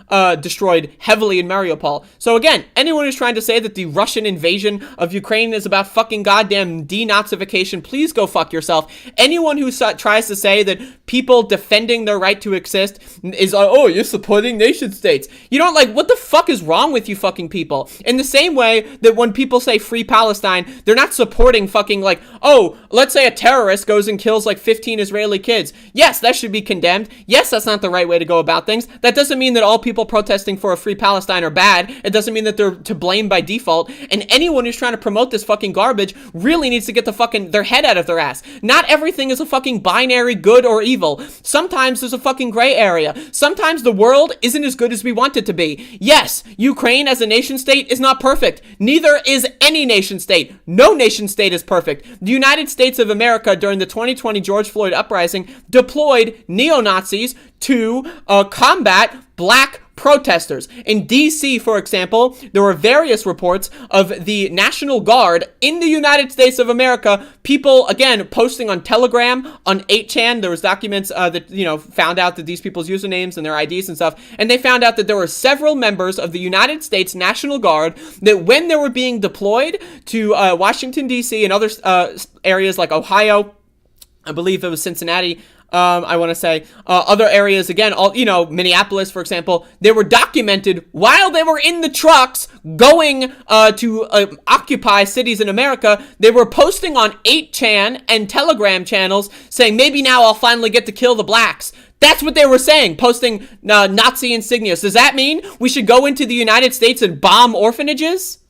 destroyed heavily in Mariupol. So again, anyone who's trying to say that the Russian invasion of Ukraine is about fucking goddamn denazification, please go fuck yourself. Anyone who tries to say that people defending their right to exist is, oh, you're supporting nation states. You don't, like, what the fuck is wrong with you fucking people? In the same way that when people say free Palestine, they're not supporting fucking, like, oh, let's say a terrorist goes and kills like 15 Israeli kids. Yes, that should be condemned. Yes, that's not the right way to go about things. That doesn't mean that all people protesting for a free Palestine are bad. It doesn't mean that they're to blame by default. And anyone who's trying to promote this fucking garbage really needs to get their head out of their ass. Not everything is a fucking binary good or evil. Sometimes there's a fucking gray area. Sometimes the world isn't as good as we want it to be. Yes, Ukraine as a nation state is not perfect. Neither is any nation state. No nation state is perfect. The United States of America during the 2020 George Floyd uprising deployed neo-Nazis to combat black protesters. In DC, for example, there were various reports of the National Guard in the United States of America, people, again, posting on Telegram, on 8chan. There was documents that, you know, found out that these people's usernames and their IDs and stuff, and they found out that there were several members of the United States National Guard that when they were being deployed to Washington, DC and other areas like Ohio, I believe it was Cincinnati, I want to say, other areas, again, all, you know, Minneapolis, for example, they were documented while they were in the trucks going to occupy cities in America. They were posting on 8chan and Telegram channels saying, maybe now I'll finally get to kill the blacks. That's what they were saying, posting Nazi insignias. Does that mean we should go into the United States and bomb orphanages?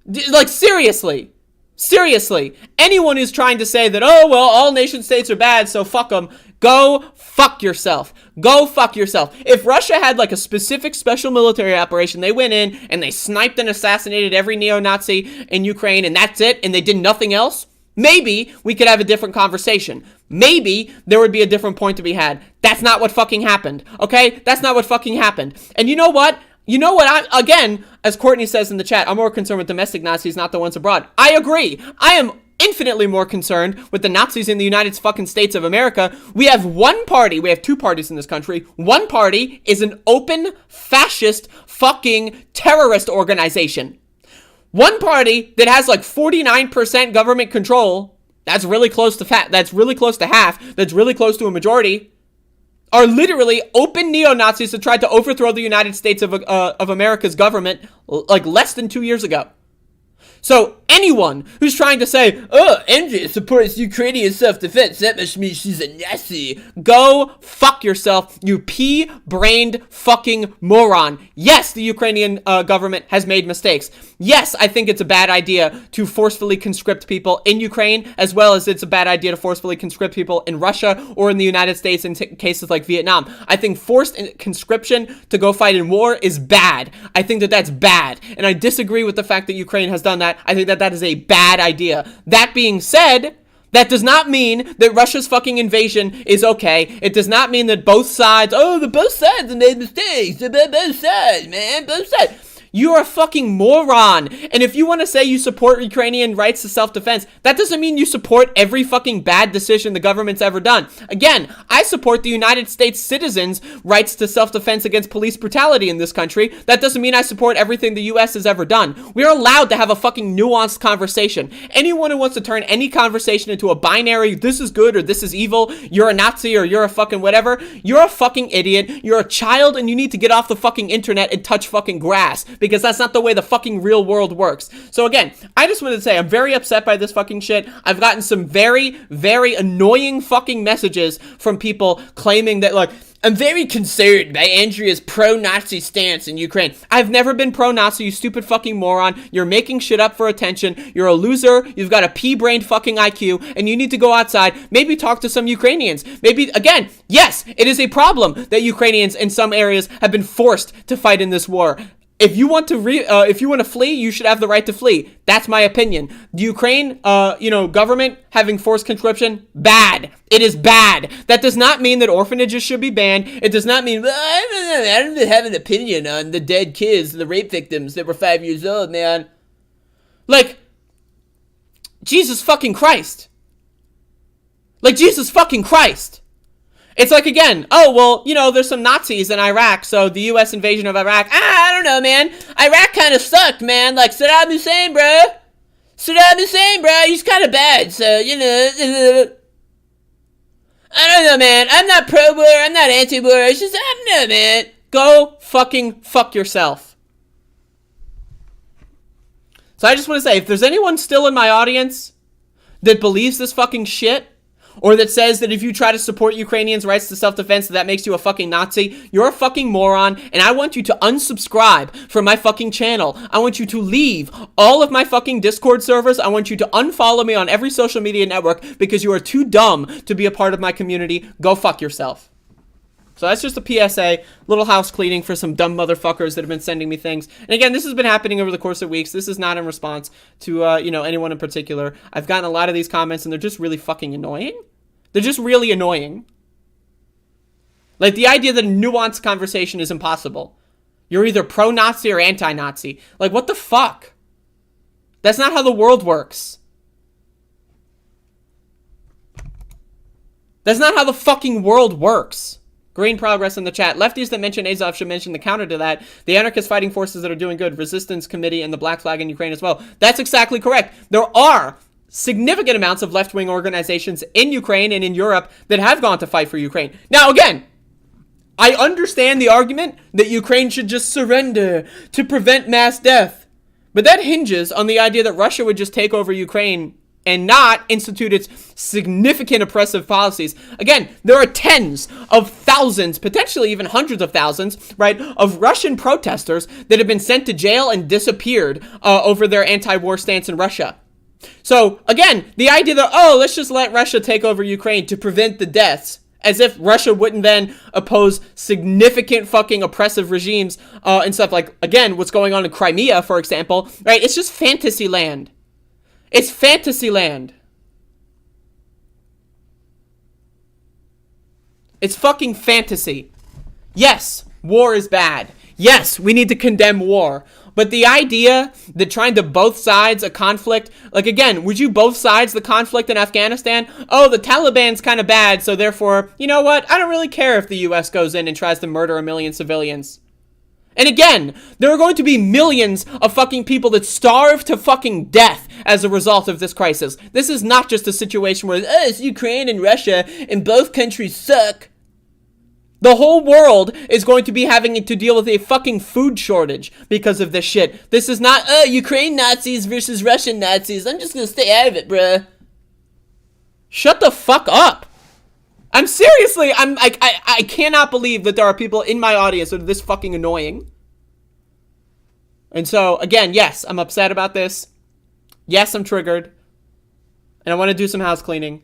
Like, seriously. Seriously, anyone who's trying to say that, oh, well, all nation states are bad, so fuck them, go fuck yourself. Go fuck yourself. If Russia had like a specific special military operation, they went in and they sniped and assassinated every neo-Nazi in Ukraine and that's it, and they did nothing else, maybe we could have a different conversation. Maybe there would be a different point to be had. That's not what fucking happened, okay? That's not what fucking happened. And you know what? You know what? Again, as Courtney says in the chat, I'm more concerned with domestic Nazis, not the ones abroad. I agree. I am infinitely more concerned with the Nazis in the United fucking States of America. We have one party. We have two parties in this country. One party is an open, fascist, fucking terrorist organization. One party that has like 49% government control. That's really close to that's really close to half. That's really close to a majority. Are literally open neo-Nazis that tried to overthrow the United States of America's government like less than 2 years ago. So anyone who's trying to say, oh, Andrea supports Ukrainian self-defense, that must mean she's a Nazi. Go fuck yourself, you pea-brained fucking moron. Yes, the Ukrainian government has made mistakes. Yes, I think it's a bad idea to forcefully conscript people in Ukraine, as well as it's a bad idea to forcefully conscript people in Russia or in the United States in cases like Vietnam. I think forced conscription to go fight in war is bad. I think that that's bad. And I disagree with the fact that Ukraine has done that. I think that that is a bad idea. That being said, that does not mean that Russia's fucking invasion is okay. It does not mean that both sides, both sides have made mistakes. Both sides, man, both sides. You're a fucking moron. And if you want to say you support Ukrainian rights to self-defense, that doesn't mean you support every fucking bad decision the government's ever done. Again, I support the United States citizens' rights to self-defense against police brutality in this country. That doesn't mean I support everything the U.S. has ever done. We are allowed to have a fucking nuanced conversation. Anyone who wants to turn any conversation into a binary, this is good or this is evil, you're a Nazi or you're a fucking whatever, you're a fucking idiot, you're a child, and you need to get off the fucking internet and touch fucking grass. because that's not the way the fucking real world works. So again, I just wanted to say I'm very upset by this fucking shit. I've gotten some very, very annoying fucking messages from people claiming that, like, I'm very concerned by Andrea's pro-Nazi stance in Ukraine. I've never been pro-Nazi, you stupid fucking moron. You're making shit up for attention. You're a loser. You've got a pea-brained fucking IQ, and you need to go outside. Maybe talk to some Ukrainians. Maybe, again, yes, it is a problem that Ukrainians in some areas have been forced to fight in this war. If you want to flee, you should have the right to flee. That's my opinion. The Ukraine, government having forced conscription, bad. It is bad. That does not mean that orphanages should be banned. It does not mean, I don't have an opinion on the dead kids, the rape victims that were 5 years old, man. Like, Jesus fucking Christ. Like, Jesus fucking Christ. It's like, again, oh, well, there's some Nazis in Iraq, so the U.S. invasion of Iraq, I don't know, man. Iraq kind of sucked, man. Like, Saddam Hussein, bro. He's kind of bad, so, I don't know, man. I'm not pro-war, I'm not anti-war. It's just, I don't know, man. Go fucking fuck yourself. So I just want to say, if there's anyone still in my audience that believes this fucking shit, or that says that if you try to support Ukrainians' rights to self-defense, that makes you a fucking Nazi, you're a fucking moron, and I want you to unsubscribe from my fucking channel. I want you to leave all of my fucking Discord servers. I want you to unfollow me on every social media network because you are too dumb to be a part of my community. Go fuck yourself. So that's just a PSA, little house cleaning for some dumb motherfuckers that have been sending me things. And again, this has been happening over the course of weeks. This is not in response to, anyone in particular. I've gotten a lot of these comments, and they're just really fucking annoying. They're just really annoying. Like, the idea that a nuanced conversation is impossible. You're either pro-Nazi or anti-Nazi. Like, what the fuck? That's not how the world works. That's not how the fucking world works. Green progress in the chat. Lefties that mention Azov should mention the counter to that. The anarchist fighting forces that are doing good. Resistance Committee and the Black Flag in Ukraine as well. That's exactly correct. There are significant amounts of left-wing organizations in Ukraine and in Europe that have gone to fight for Ukraine. Now, again, I understand the argument that Ukraine should just surrender to prevent mass death. But that hinges on the idea that Russia would just take over Ukraine and not institute its significant oppressive policies. Again, there are tens of thousands, potentially even hundreds of thousands, right, of Russian protesters that have been sent to jail and disappeared over their anti-war stance in Russia. So, again, the idea that, let's just let Russia take over Ukraine to prevent the deaths, as if Russia wouldn't then oppose significant fucking oppressive regimes and stuff like, again, what's going on in Crimea, for example, right? It's just fantasy land. It's fantasy land. It's fucking fantasy. Yes, war is bad. Yes, we need to condemn war. But the idea that trying to both sides a conflict, like, again, would you both sides the conflict in Afghanistan? Oh, the Taliban's kind of bad, so therefore, you know what? I don't really care if the U.S. goes in and tries to murder 1 million civilians. And again, there are going to be millions of fucking people that starve to fucking death as a result of this crisis. This is not just a situation where, it's Ukraine and Russia and both countries suck. The whole world is going to be having to deal with a fucking food shortage because of this shit. This is not, Ukraine Nazis versus Russian Nazis. I'm just gonna stay out of it, bruh. Shut the fuck up. I'm seriously, I cannot believe that there are people in my audience that are this fucking annoying. And so, again, yes, I'm upset about this. Yes, I'm triggered. And I want to do some house cleaning.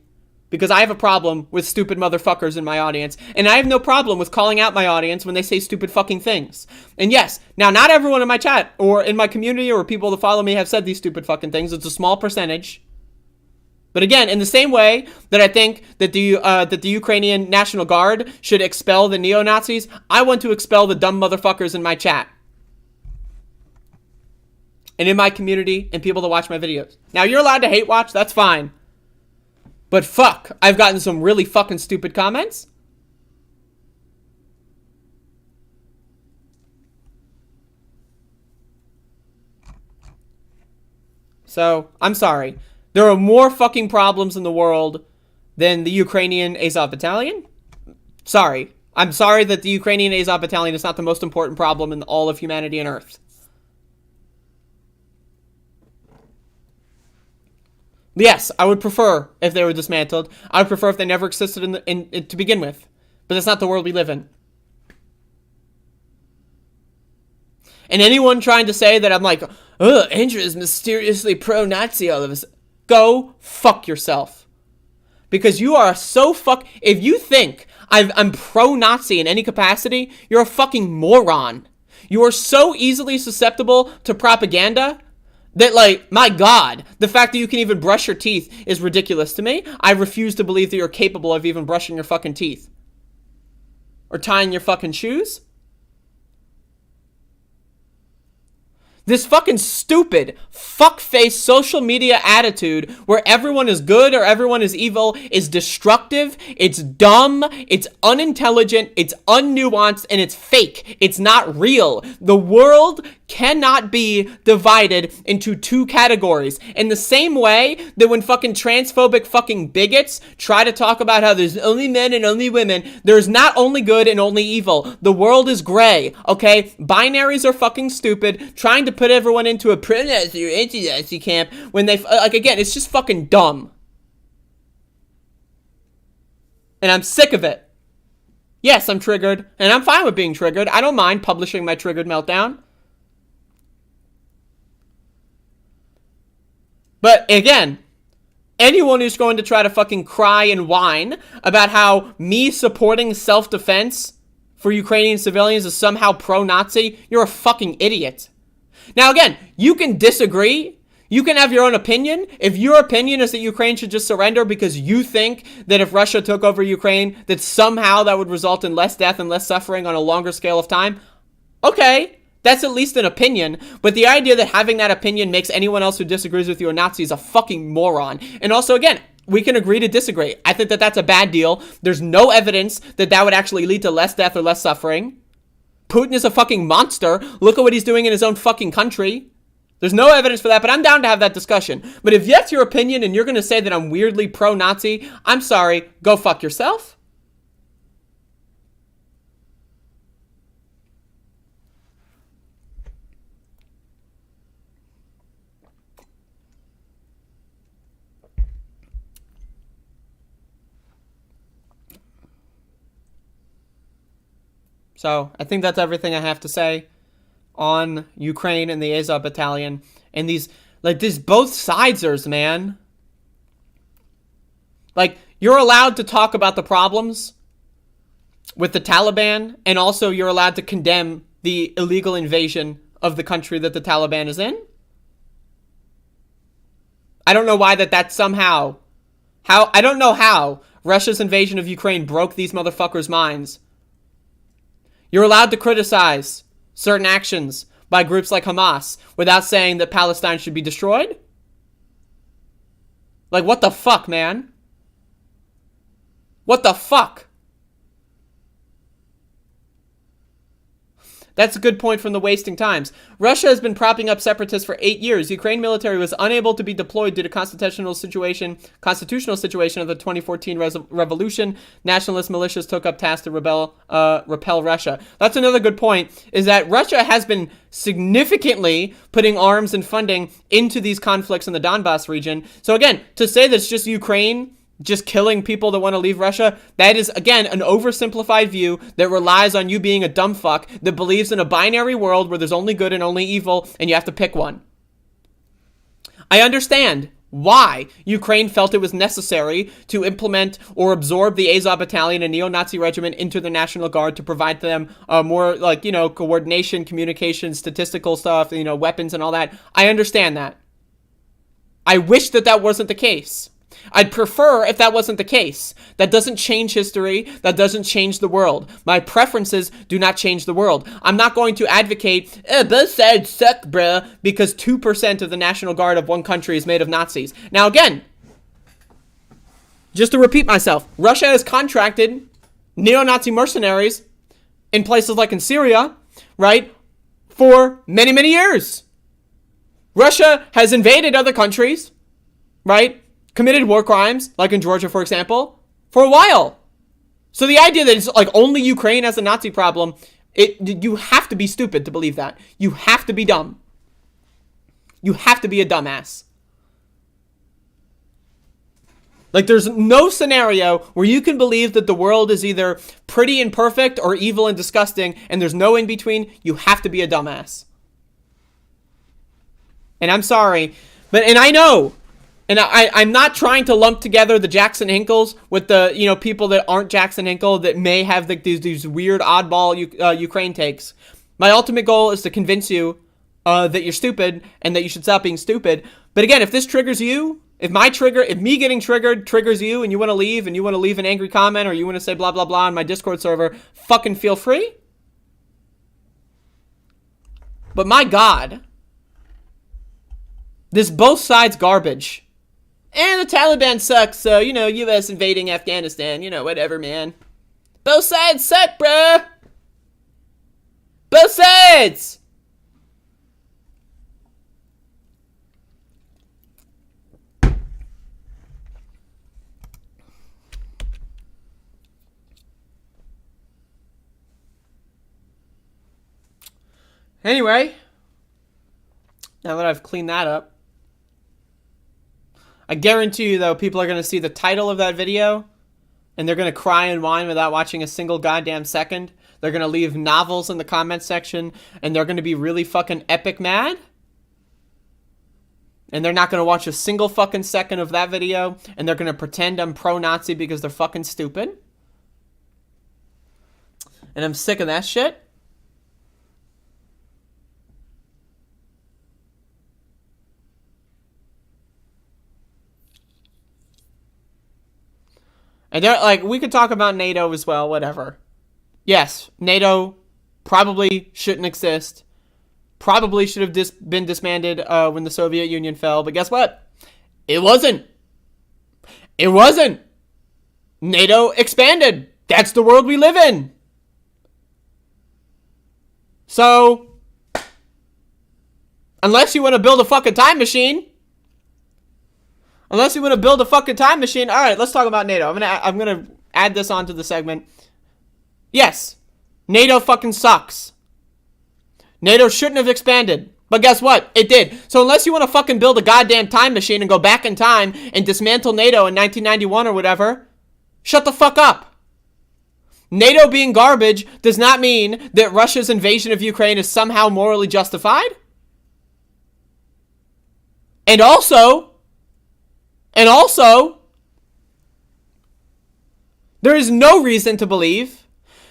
Because I have a problem with stupid motherfuckers in my audience. And I have no problem with calling out my audience when they say stupid fucking things. And yes, now not everyone in my chat or in my community or people that follow me have said these stupid fucking things. It's a small percentage. But again, in the same way that I think that the Ukrainian National Guard should expel the neo-Nazis, I want to expel the dumb motherfuckers in my chat. And in my community and people that watch my videos. Now, you're allowed to hate watch, that's fine. But fuck, I've gotten some really fucking stupid comments. So, I'm sorry. There are more fucking problems in the world than the Ukrainian Azov Battalion. Sorry. I'm sorry that the Ukrainian Azov Battalion is not the most important problem in all of humanity and Earth. Yes, I would prefer if they were dismantled. I would prefer if they never existed in to begin with. But that's not the world we live in. And anyone trying to say that I'm like, Andrea is mysteriously pro-Nazi all of a sudden, go fuck yourself. Because you are so if you think I'm pro-Nazi in any capacity, you're a fucking moron. You are so easily susceptible to propaganda that, like, my God, the fact that you can even brush your teeth is ridiculous to me. I refuse to believe that you're capable of even brushing your fucking teeth. Or tying your fucking shoes. This fucking stupid, fuck-face social media attitude where everyone is good or everyone is evil is destructive, it's dumb, it's unintelligent, it's unnuanced, and it's fake. It's not real. The world cannot be divided into two categories. In the same way that when fucking transphobic fucking bigots try to talk about how there's only men and only women, there's not only good and only evil. The world is gray, okay? Binaries are fucking stupid. Trying to put everyone into a pro-Nazi or anti-Nazi camp when they, like, again, it's just fucking dumb. And I'm sick of it. Yes, I'm triggered, and I'm fine with being triggered. I don't mind publishing my triggered meltdown. But again, anyone who's going to try to fucking cry and whine about how me supporting self-defense for Ukrainian civilians is somehow pro-Nazi, you're a fucking idiot. Now again, you can disagree. You can have your own opinion. If your opinion is that Ukraine should just surrender because you think that if Russia took over Ukraine, that somehow that would result in less death and less suffering on a longer scale of time, okay. That's at least an opinion, but the idea that having that opinion makes anyone else who disagrees with you a Nazi is a fucking moron. And also, again, we can agree to disagree. I think that that's a bad deal. There's no evidence that that would actually lead to less death or less suffering. Putin is a fucking monster. Look at what he's doing in his own fucking country. There's no evidence for that, but I'm down to have that discussion. But if that's your opinion and you're going to say that I'm weirdly pro-Nazi, I'm sorry, go fuck yourself. So, I think that's everything I have to say on Ukraine and the Azov Battalion. And these both sidesers, man. Like, you're allowed to talk about the problems with the Taliban, and also you're allowed to condemn the illegal invasion of the country that the Taliban is in. I don't know why that's somehow... I don't know how Russia's invasion of Ukraine broke these motherfuckers' minds. You're allowed to criticize certain actions by groups like Hamas without saying that Palestine should be destroyed? Like, what the fuck, man? What the fuck? That's a good point from the Wasting Times. Russia has been propping up separatists for 8 years. Ukraine military was unable to be deployed due to constitutional situation of the 2014 revolution. Nationalist militias took up tasks to repel Russia. That's another good point, is that Russia has been significantly putting arms and funding into these conflicts in the Donbass region. So again, to say that it's just Ukraine just killing people that want to leave Russia, that is, again, an oversimplified view that relies on you being a dumb fuck that believes in a binary world where there's only good and only evil, and you have to pick one. I understand why Ukraine felt it was necessary to implement or absorb the Azov Battalion, a neo-Nazi regiment, into the National Guard to provide them more, coordination, communication, statistical stuff, weapons and all that. I understand that. I wish that wasn't the case. I'd prefer if that wasn't the case. That doesn't change history. That doesn't change the world. My preferences do not change the world. I'm not going to advocate, both sides suck, bruh, because 2% of the National Guard of one country is made of Nazis. Now, again, just to repeat myself, Russia has contracted neo-Nazi mercenaries in places like in Syria, right, for many, many years. Russia has invaded other countries, right, committed war crimes, like in Georgia, for example, for a while. So the idea that it's like only Ukraine has a Nazi problem, you have to be stupid to believe that. You have to be dumb. You have to be a dumbass. Like, there's no scenario where you can believe that the world is either pretty and perfect or evil and disgusting, and there's no in between. You have to be a dumbass. And I'm sorry, and I know, and I'm not trying to lump together the Jackson Hinkles with the, you know, people that aren't Jackson Hinkle that may have these weird oddball Ukraine takes. My ultimate goal is to convince you that you're stupid and that you should stop being stupid. But again, if this triggers you, if me getting triggered triggers you and you want to leave an angry comment or you want to say blah, blah, blah on my Discord server, fucking feel free. But my God, this both sides garbage. And the Taliban sucks, so, you know, U.S. invading Afghanistan, you know, whatever, man. Both sides suck, bruh. Both sides. Anyway, now that I've cleaned that up, I guarantee you, though, people are going to see the title of that video, and they're going to cry and whine without watching a single goddamn second. They're going to leave novels in the comment section, and they're going to be really fucking epic mad. And they're not going to watch a single fucking second of that video, and they're going to pretend I'm pro-Nazi because they're fucking stupid. And I'm sick of that shit. And they're like, we could talk about NATO as well, whatever. Yes, NATO probably shouldn't exist. Probably should have been disbanded when the Soviet Union fell. But guess what? It wasn't. It wasn't. NATO expanded. That's the world we live in. So, unless you want to build a fucking time machine... Unless you want to build a fucking time machine. All right, let's talk about NATO. I'm gonna add this onto the segment. Yes, NATO fucking sucks. NATO shouldn't have expanded. But guess what? It did. So unless you want to fucking build a goddamn time machine and go back in time and dismantle NATO in 1991 or whatever, shut the fuck up. NATO being garbage does not mean that Russia's invasion of Ukraine is somehow morally justified. And also, there is no reason to believe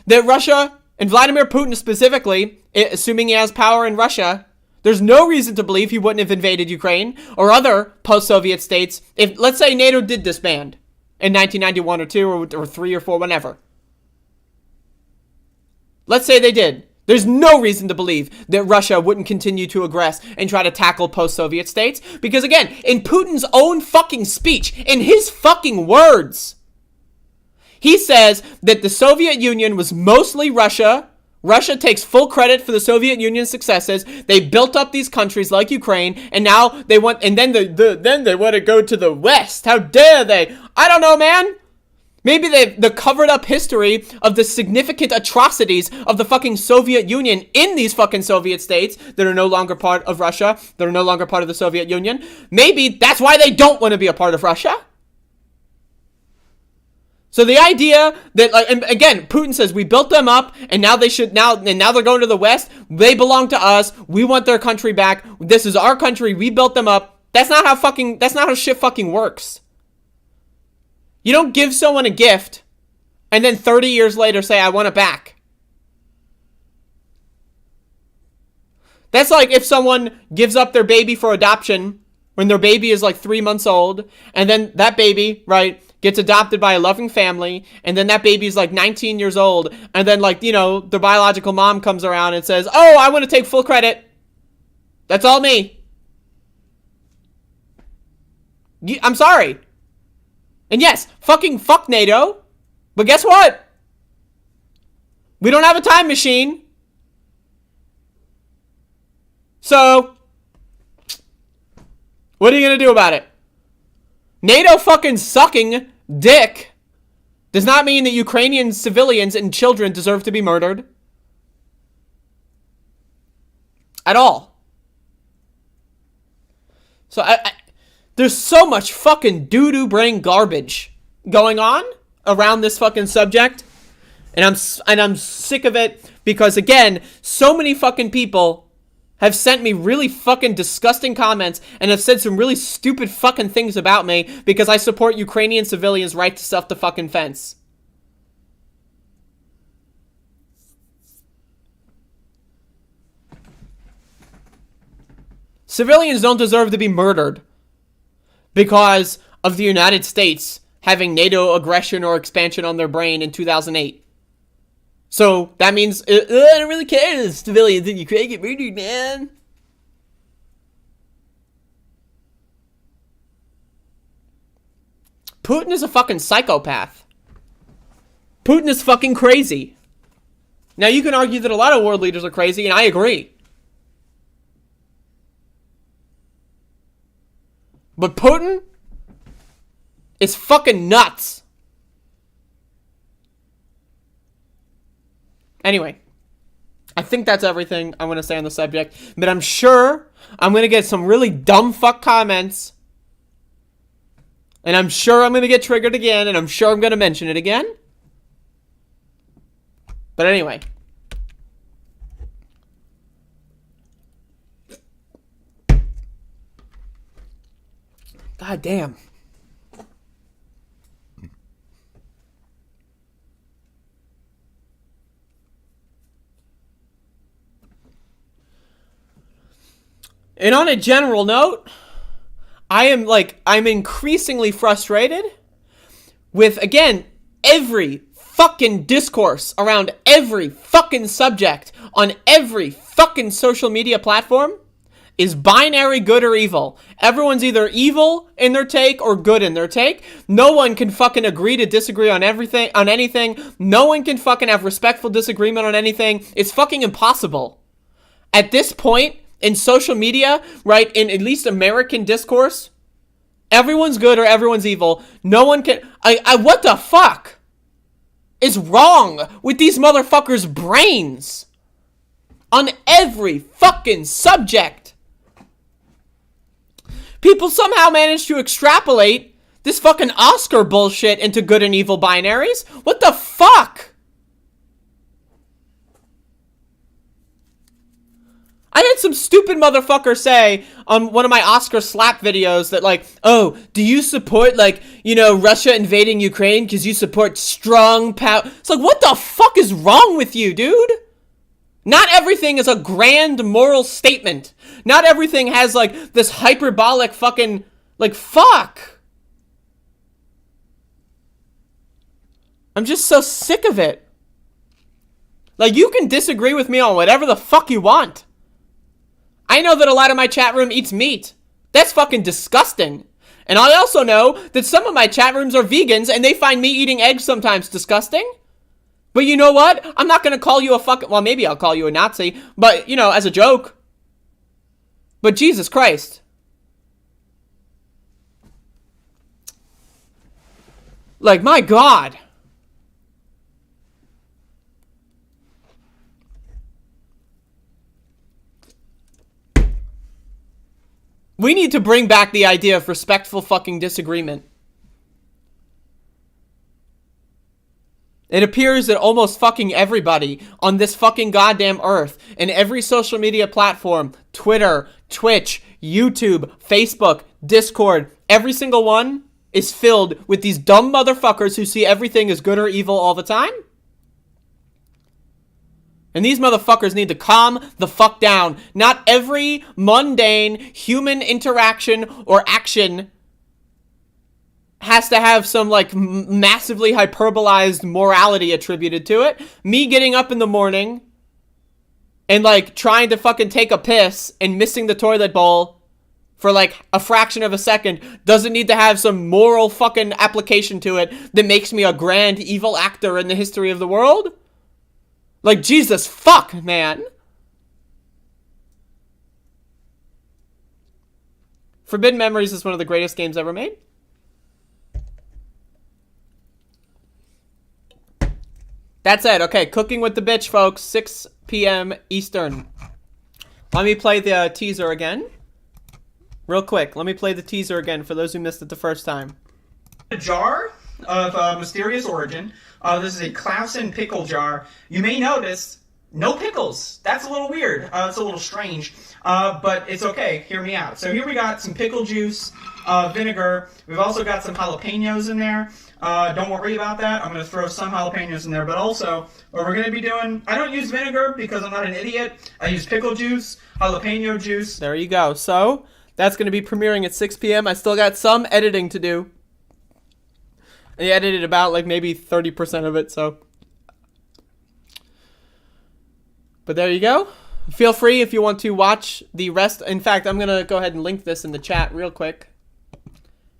that Russia, and Vladimir Putin specifically, assuming he has power in Russia, there's no reason to believe he wouldn't have invaded Ukraine or other post-Soviet states if, let's say, NATO did disband in 1991 or 2 or 3 or 4, whenever. Let's say they did. There's no reason to believe that Russia wouldn't continue to aggress and try to tackle post-Soviet states. Because again, in Putin's own fucking speech, in his fucking words, he says that the Soviet Union was mostly Russia. Russia takes full credit for the Soviet Union's successes. They built up these countries like Ukraine, and now they want, and then they want to go to the West. How dare they? I don't know, man. Maybe the covered up history of the significant atrocities of the fucking Soviet Union in these fucking Soviet states that are no longer part of Russia, that are no longer part of the Soviet Union. Maybe that's why they don't want to be a part of Russia. So the idea that, like, and again, Putin says we built them up, and now they're going to the West. They belong to us. We want their country back. This is our country. We built them up. That's not how shit fucking works. You don't give someone a gift and then 30 years later say, I want it back. That's like if someone gives up their baby for adoption when their baby is like 3 months old, and then that baby, right, gets adopted by a loving family, and then that baby's like 19 years old, and then, like, you know, the biological mom comes around and says, oh, I want to take full credit. That's all me. I'm sorry. And yes, fucking fuck NATO. But guess what? We don't have a time machine. So, what are you going to do about it? NATO fucking sucking dick does not mean that Ukrainian civilians and children deserve to be murdered. At all. So, there's so much fucking doo-doo brain garbage going on around this fucking subject. And I'm sick of it because, again, so many fucking people have sent me really fucking disgusting comments and have said some really stupid fucking things about me because I support Ukrainian civilians' right to self-defense. Civilians don't deserve to be murdered because of the United States having NATO aggression or expansion on their brain in 2008. So that means, I don't really care if civilians in Ukraine get murdered, man. Putin is a fucking psychopath. Putin is fucking crazy. Now, you can argue that a lot of world leaders are crazy, and I agree. But Putin is fucking nuts. Anyway, I think that's everything I want to say on the subject. But I'm sure I'm going to get some really dumb fuck comments. And I'm sure I'm going to get triggered again. And I'm sure I'm going to mention it again. But anyway. God damn. And on a general note, I'm increasingly frustrated with, again, every fucking discourse around every fucking subject on every fucking social media platform is binary good or evil. Everyone's either evil in their take or good in their take. No one can fucking agree to disagree on anything. No one can fucking have respectful disagreement on anything. It's fucking impossible. At this point in social media, right, in at least American discourse, everyone's good or everyone's evil. No one can... what the fuck is wrong with these motherfuckers' brains on every fucking subject? People somehow manage to extrapolate this fucking Oscar bullshit into good and evil binaries. What the fuck? I had some stupid motherfucker say on one of my Oscar slap videos that, like, oh, do you support, like, you know, Russia invading Ukraine because you support strong power? It's like, what the fuck is wrong with you, dude? Not everything is a grand moral statement. Not everything has, like, this hyperbolic fucking, like, fuck. I'm just so sick of it. Like, you can disagree with me on whatever the fuck you want. I know that a lot of my chat room eats meat. That's fucking disgusting. And I also know that some of my chat rooms are vegans and they find me eating eggs sometimes disgusting. But you know what? I'm not going to call you a fucking... Well, maybe I'll call you a Nazi. But, you know, as a joke. But Jesus Christ. Like, my God. We need to bring back the idea of respectful fucking disagreement. It appears that almost fucking everybody on this fucking goddamn earth, in every social media platform, Twitter, Twitch, YouTube, Facebook, Discord, every single one is filled with these dumb motherfuckers who see everything as good or evil all the time. And these motherfuckers need to calm the fuck down. Not every mundane human interaction or action has to have some, like, massively hyperbolized morality attributed to it. Me getting up in the morning and, like, trying to fucking take a piss and missing the toilet bowl for, like, a fraction of a second doesn't need to have some moral fucking application to it that makes me a grand evil actor in the history of the world. Like, Jesus fuck, man. Forbidden Memories is one of the greatest games ever made. That's it. Okay, Cooking with the Bitch, folks. 6 p.m. Eastern. Let me play the teaser again. real quick. Let me play the teaser again for those who missed it the first time. A jar of mysterious origin. This is a Clausen pickle jar. You may notice no pickles. That's a little weird. It's a little strange, but it's okay. Hear me out. So here we got some pickle juice, vinegar. We've also got some jalapenos in there. Don't worry about that. I'm going to throw some jalapenos in there, but also what we're going to be doing, I don't use vinegar because I'm not an idiot. I use pickle juice, jalapeno juice. There you go. So that's going to be premiering at 6 p.m. I still got some editing to do. I edited about like maybe 30% of it, so. But there you go. Feel free if you want to watch the rest. In fact, I'm going to go ahead and link this in the chat real quick.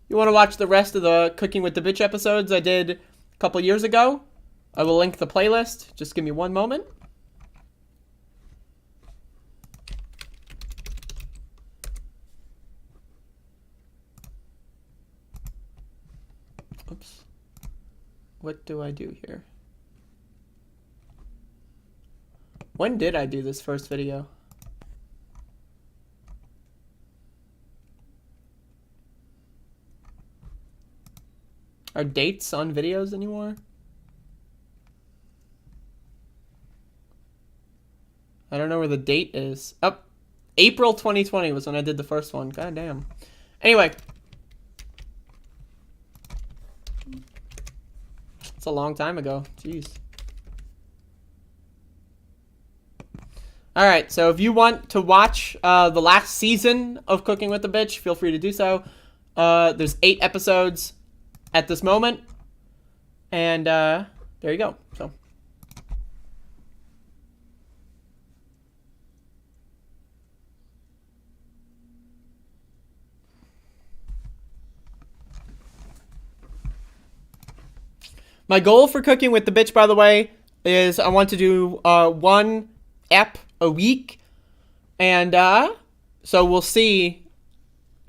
You want to watch the rest of the Cooking with the Bitch episodes I did a couple years ago? I will link the playlist. Just give me one moment. Oops. What do I do here? When did I do this first video? Are dates on videos anymore? I don't know where the date is. Oh, April 2020 was when I did the first one. God damn. Anyway. It's a long time ago. Jeez. Alright, so if you want to watch the last season of Cooking with the Bitch, feel free to do so. There's 8 episodes at this moment. And there you go. So. My goal for Cooking with the Bitch, by the way, is I want to do 1 ep a week. And so we'll see,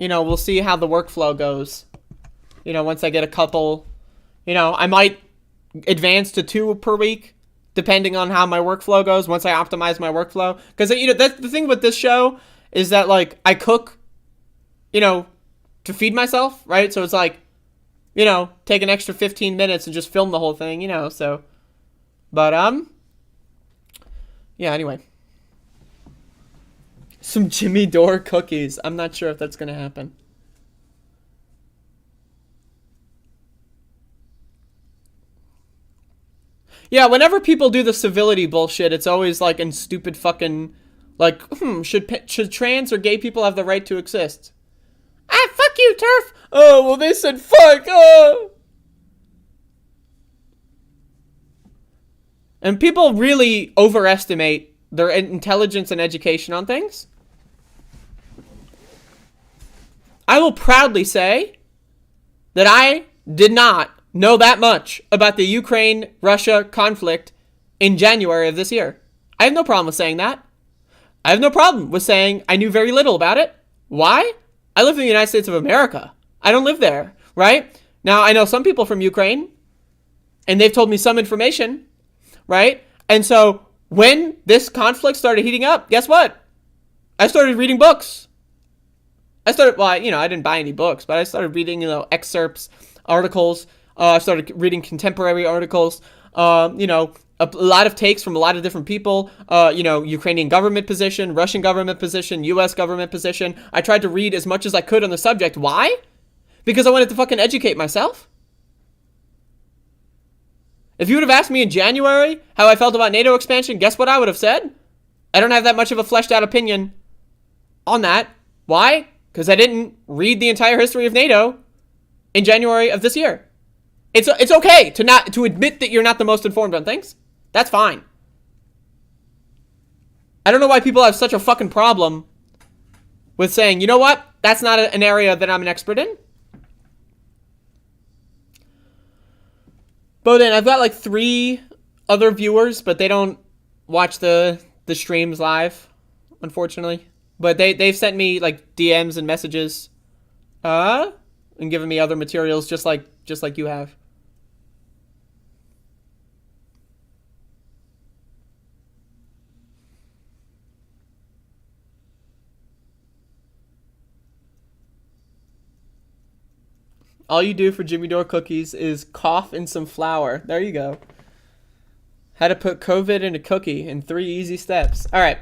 we'll see how the workflow goes. Once I get a couple, I might advance to 2 per week, depending on how my workflow goes, once I optimize my workflow. Because, that's the thing with this show, is that, like, I cook, to feed myself, right? So it's like, take an extra 15 minutes and just film the whole thing, so. But, yeah, anyway. Some Jimmy Dore cookies. I'm not sure if that's going to happen. Yeah, whenever people do the civility bullshit, it's always like in stupid fucking, like, should trans or gay people have the right to exist? Ah, fuck you, TERF! Oh, well, they said fuck, oh! And people really overestimate their intelligence and education on things. I will proudly say that I did not know that much about the Ukraine-Russia conflict in January of this year. I have no problem with saying that. I have no problem with saying I knew very little about it. Why? I live in the United States of America. I don't live there, right? Now, I know some people from Ukraine, and they've told me some information, right? And so when this conflict started heating up, guess what? I started reading books. I didn't buy any books, but I started reading, excerpts, articles. I started reading contemporary articles, a lot of takes from a lot of different people, Ukrainian government position, Russian government position, U.S. government position. I tried to read as much as I could on the subject. Why? Because I wanted to fucking educate myself. If you would have asked me in January how I felt about NATO expansion, guess what I would have said? I don't have that much of a fleshed out opinion on that. Why? Because I didn't read the entire history of NATO in January of this year. It's okay to admit that you're not the most informed on things. That's fine. I don't know why people have such a fucking problem with saying, you know what? That's not an area that I'm an expert in. But then I've got like 3 other viewers, but they don't watch the streams live, unfortunately. But they've sent me like DMs and messages, and given me other materials just like you have. All you do for Jimmy Dore cookies is cough in some flour. There you go. How to put COVID in a cookie in 3 easy steps. All right.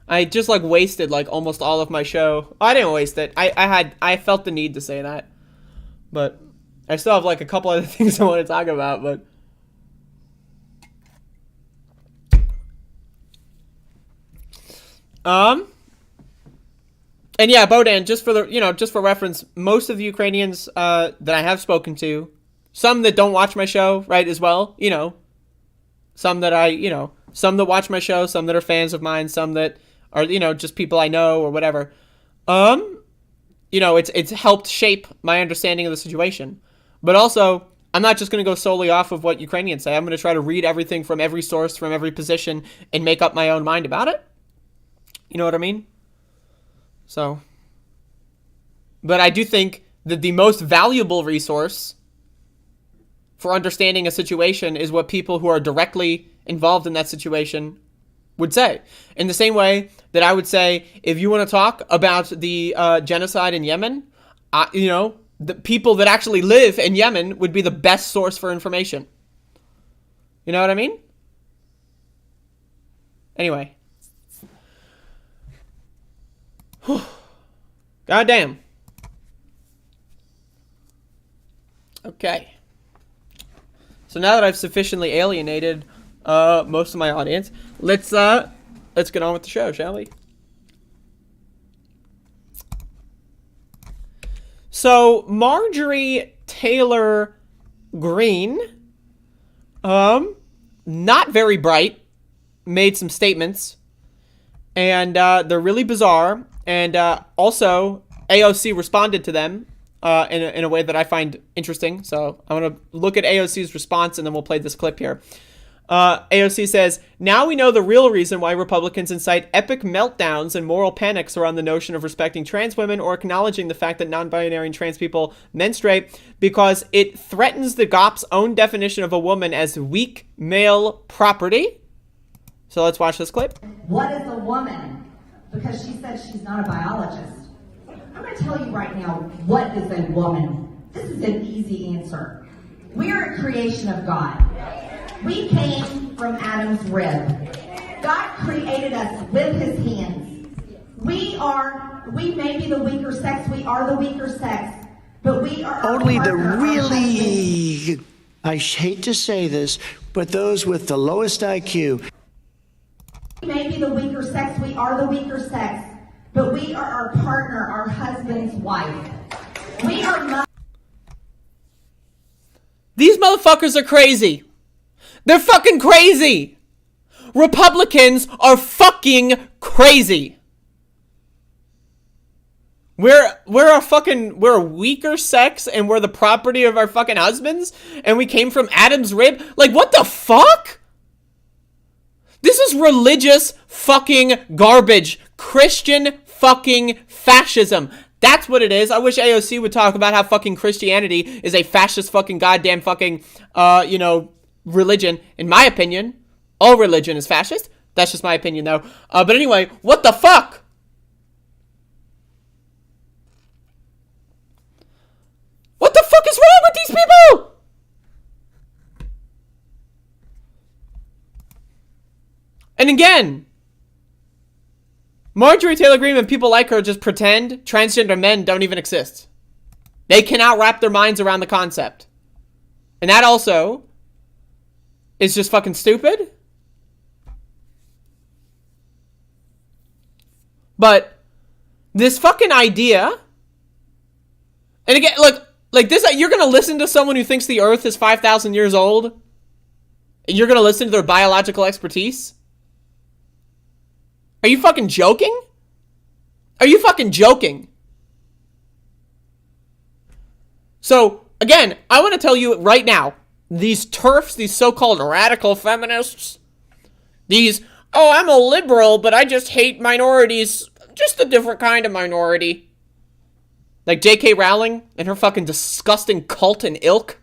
I just like wasted like almost all of my show. I didn't waste it. I felt the need to say that. But I still have like a couple other things I want to talk about, but and yeah, Bodan, just for just for reference, most of the Ukrainians that I have spoken to, some that don't watch my show, right, as well, some that some that watch my show, some that are fans of mine, some that are, just people I know or whatever. It's helped shape my understanding of the situation. But also, I'm not just going to go solely off of what Ukrainians say. I'm going to try to read everything from every source, from every position, and make up my own mind about it. You know what I mean? So, but I do think that the most valuable resource for understanding a situation is what people who are directly involved in that situation would say. In the same way that I would say, if you want to talk about the genocide in Yemen, the people that actually live in Yemen would be the best source for information. You know what I mean? Anyway. God damn. Okay. So now that I've sufficiently alienated most of my audience, let's get on with the show, shall we? So Marjorie Taylor Greene, not very bright, made some statements, and they're really bizarre. And also, AOC responded to them in a way that I find interesting. So I'm going to look at AOC's response, and then we'll play this clip here. AOC says, now we know the real reason why Republicans incite epic meltdowns and moral panics around the notion of respecting trans women or acknowledging the fact that non-binary and trans people menstruate, because it threatens the GOP's own definition of a woman as weak male property. So let's watch this clip. What is a woman? Because she said she's not a biologist. I'm going to tell you right now, what is a woman? This is an easy answer. We are a creation of God. We came from Adam's rib. God created us with his hands. We may be the weaker sex, we are the weaker sex, but we are only the really, I hate to say this, but those with the lowest IQ. We may be the weaker sex, we are the weaker sex, but we are our partner, our husband's wife. We are These motherfuckers are crazy. They're fucking crazy. Republicans are fucking crazy. We're a weaker sex and we're the property of our fucking husbands and we came from Adam's rib? Like, what the fuck? This is religious fucking garbage. Christian fucking fascism. That's what it is. I wish AOC would talk about how fucking Christianity is a fascist fucking goddamn fucking, religion. In my opinion, all religion is fascist. That's just my opinion, though. But anyway, what the fuck? What the fuck is wrong with these people? And again, Marjorie Taylor Greene and people like her just pretend transgender men don't even exist. They cannot wrap their minds around the concept. And that also is just fucking stupid. But this fucking idea, and again, like this, you're going to listen to someone who thinks the earth is 5,000 years old, and you're going to listen to their biological expertise? Are you fucking joking? Are you fucking joking? So, again, I want to tell you right now, these TERFs, these so-called radical feminists, these, oh, I'm a liberal, but I just hate minorities, just a different kind of minority. Like J.K. Rowling and her fucking disgusting cult and ilk.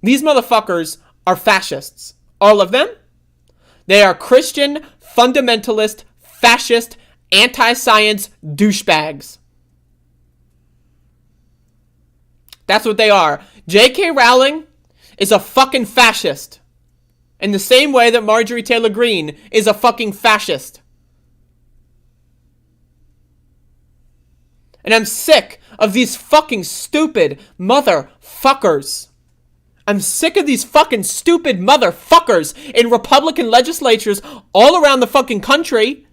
These motherfuckers are fascists. All of them. They are Christian, fundamentalist, fascist, anti-science douchebags. That's what they are. J.K. Rowling is a fucking fascist. In the same way that Marjorie Taylor Greene is a fucking fascist. And I'm sick of these fucking stupid motherfuckers. I'm sick of these fucking stupid motherfuckers in Republican legislatures all around the fucking country.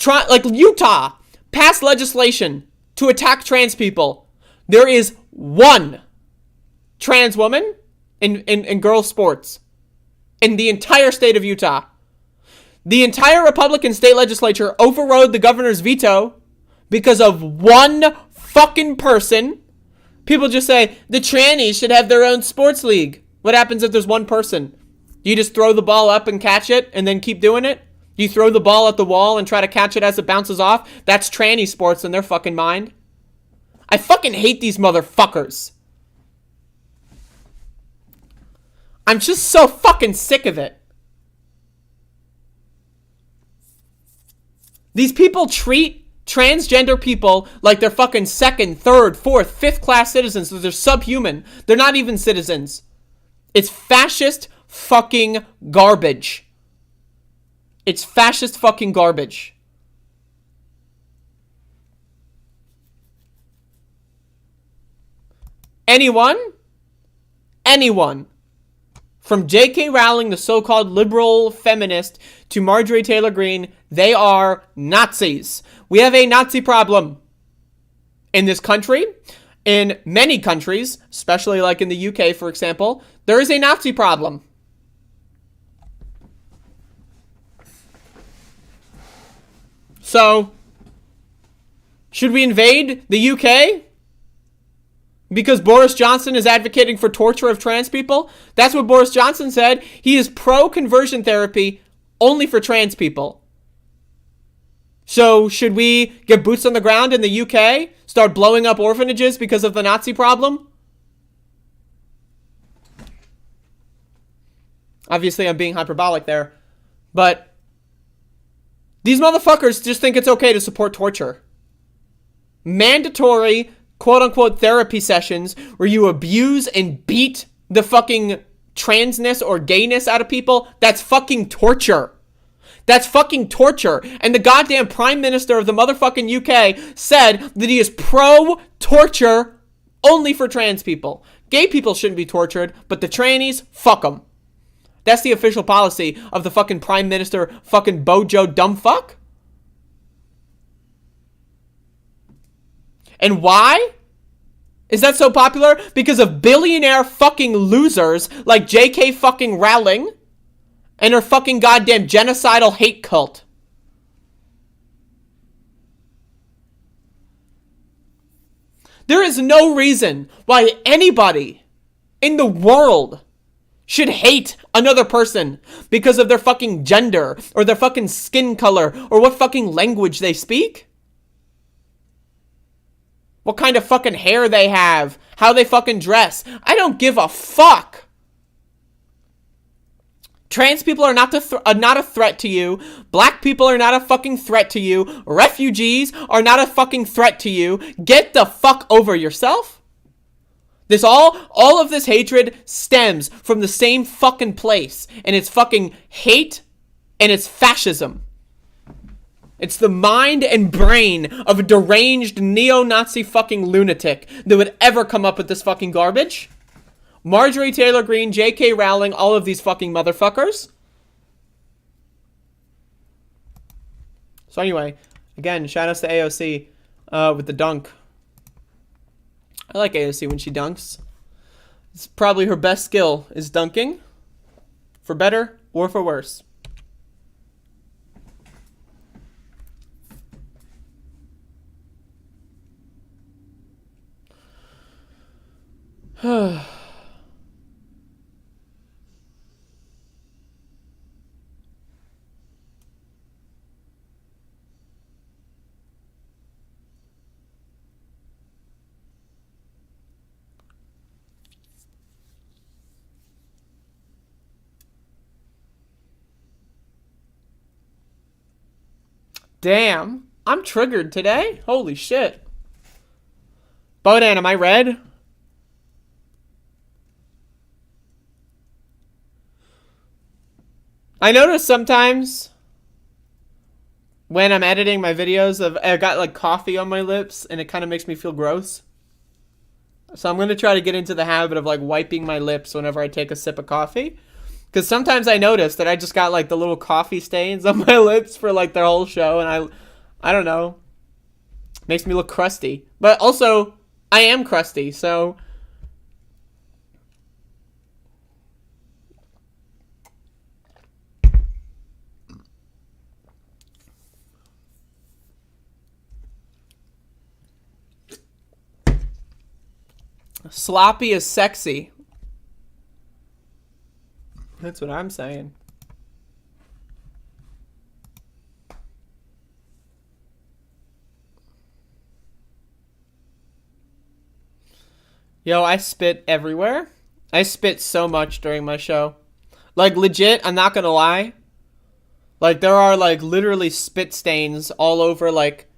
Like Utah passed legislation to attack trans people. There is one trans woman in girls' sports in the entire state of Utah. The entire Republican state legislature overrode the governor's veto because of one fucking person. People just say, the trannies should have their own sports league. What happens if there's one person? You just throw the ball up and catch it and then keep doing it? You throw the ball at the wall and try to catch it as it bounces off? That's tranny sports in their fucking mind. I fucking hate these motherfuckers. I'm just so fucking sick of it. These people treat transgender people like they're fucking second, third, fourth, fifth class citizens. So they're subhuman. They're not even citizens. It's fascist fucking garbage. It's fascist fucking garbage. Anyone from J.K. Rowling, the so-called liberal feminist, to Marjorie Taylor Greene, they are Nazis. We have a Nazi problem in this country. In many countries, especially like in the UK, for example, there is a Nazi problem. So, should we invade the UK? Because Boris Johnson is advocating for torture of trans people? That's what Boris Johnson said. He is pro-conversion therapy only for trans people. So should we get boots on the ground in the UK? Start blowing up orphanages because of the Nazi problem? Obviously, I'm being hyperbolic there. But these motherfuckers just think it's okay to support torture. Mandatory quote-unquote therapy sessions where you abuse and beat the fucking transness or gayness out of people, that's fucking torture. That's fucking torture. And the goddamn Prime Minister of the motherfucking UK said that he is pro-torture only for trans people. Gay people shouldn't be tortured, but the trannies, fuck them. That's the official policy of the fucking Prime Minister fucking Bojo dumbfuck. And why is that so popular? Because of billionaire fucking losers like J.K. fucking Rowling and her fucking goddamn genocidal hate cult. There is no reason why anybody in the world should hate another person because of their fucking gender or their fucking skin color or what fucking language they speak. What kind of fucking hair they have. How they fucking dress. I don't give a fuck. Trans people are not a threat to you. Black people are not a fucking threat to you. Refugees are not a fucking threat to you. Get the fuck over yourself. All of this hatred stems from the same fucking place. And it's fucking hate and it's fascism. It's the mind and brain of a deranged neo-Nazi fucking lunatic that would ever come up with this fucking garbage. Marjorie Taylor Greene, J.K. Rowling, all of these fucking motherfuckers. So anyway, again, shout outs to AOC with the dunk. I like AOC when she dunks. It's probably her best skill is dunking. For better or for worse. Damn, I'm triggered today. Holy shit. Bodan, am I red? I notice sometimes when I'm editing my videos, I've got like coffee on my lips, and it kind of makes me feel gross. So I'm going to try to get into the habit of like wiping my lips whenever I take a sip of coffee. Because sometimes I notice that I just got like the little coffee stains on my lips for like the whole show, and I don't know. Makes me look crusty. But also, I am crusty, so... Sloppy is sexy. That's what I'm saying. Yo, I spit everywhere. I spit so much during my show. Like, legit, I'm not gonna lie. Like, there are, like, literally spit stains all over, like...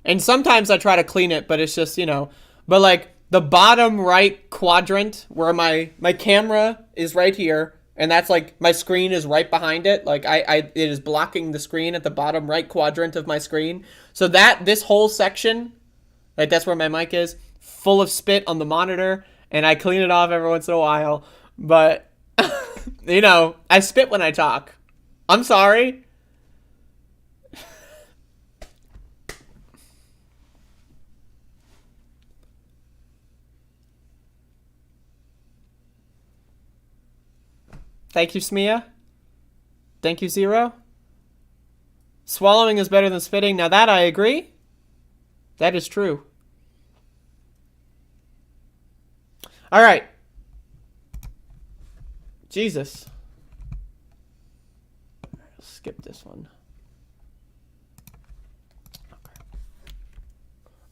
And sometimes I try to clean it, but it's just, you know... But, like, the bottom right quadrant, where my camera is right here, and that's, like, my screen is right behind it. Like, it is blocking the screen at the bottom right quadrant of my screen. So this whole section, like, that's where my mic is, full of spit on the monitor, and I clean it off every once in a while. But, you know, I spit when I talk. I'm sorry. Thank you, Smia. Thank you, Zero. Swallowing is better than spitting. Now that I agree. That is true. All right. Jesus. I'll skip this one. Okay.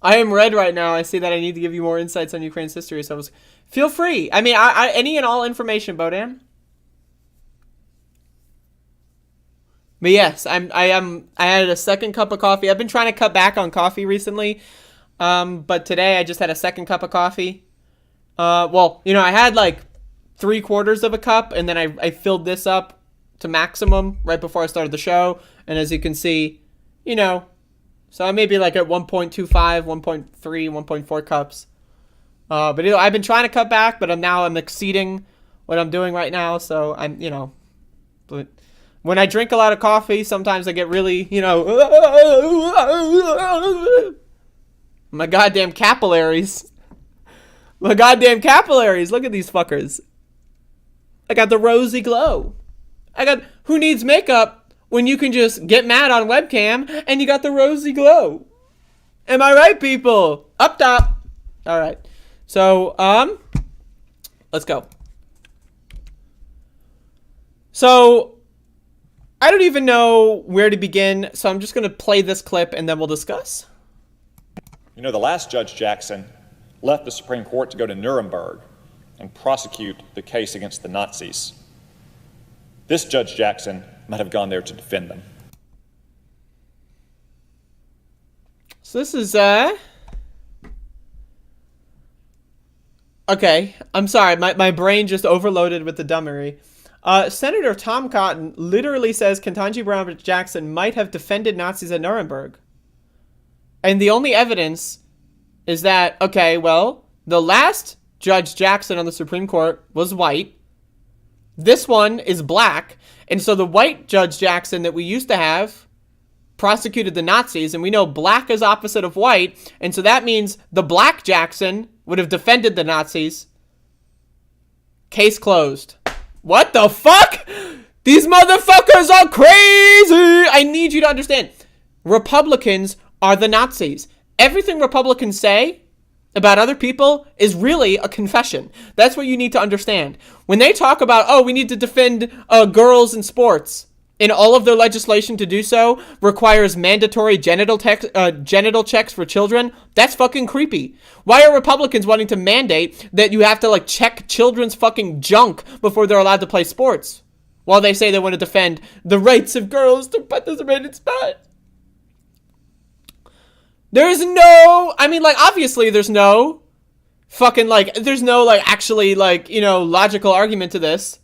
I am red right now. I see that I need to give you more insights on Ukraine's history. So feel free. I mean, any and all information, Bodan. But yes, I had a second cup of coffee. I've been trying to cut back on coffee recently. But today I just had a second cup of coffee. Well, you know, I had like 3/4 of a cup, and then I filled this up to maximum right before I started the show. And as you can see, you know, so I may be like at 1.25, 1.3, 1.4 cups. But you know, I've been trying to cut back, but I'm exceeding what I'm doing right now. So I'm, you know, but when I drink a lot of coffee, sometimes I get really, you know, my goddamn capillaries. My goddamn capillaries. Look at these fuckers. I got the rosy glow. Who needs makeup when you can just get mad on webcam and you got the rosy glow? Am I right, people? Up top. All right. So, let's go. So, I don't even know where to begin, so I'm just going to play this clip and then we'll discuss. You know, the last Judge Jackson left the Supreme Court to go to Nuremberg and prosecute the case against the Nazis. This Judge Jackson might have gone there to defend them. So this is, okay, I'm sorry, my brain just overloaded with the dummery. Senator Tom Cotton literally says Ketanji Brown Jackson might have defended Nazis at Nuremberg. And the only evidence is that, okay, well, the last Judge Jackson on the Supreme Court was white. This one is black. And so the white Judge Jackson that we used to have prosecuted the Nazis, and we know black is opposite of white, and so that means the black Jackson would have defended the Nazis. Case closed. What the fuck? These motherfuckers are crazy! I need you to understand. Republicans are the Nazis. Everything Republicans say about other people is really a confession. That's what you need to understand. When they talk about, oh, we need to defend girls in sports, and all of their legislation to do so requires mandatory genital checks for children, that's fucking creepy. Why are Republicans wanting to mandate that you have to like check children's fucking junk before they're allowed to play sports? While they say they want to defend the rights of girls to participate in sports. There's no, I mean, like, obviously there's no fucking, like, there's no, like, actually, like, you know, logical argument to this.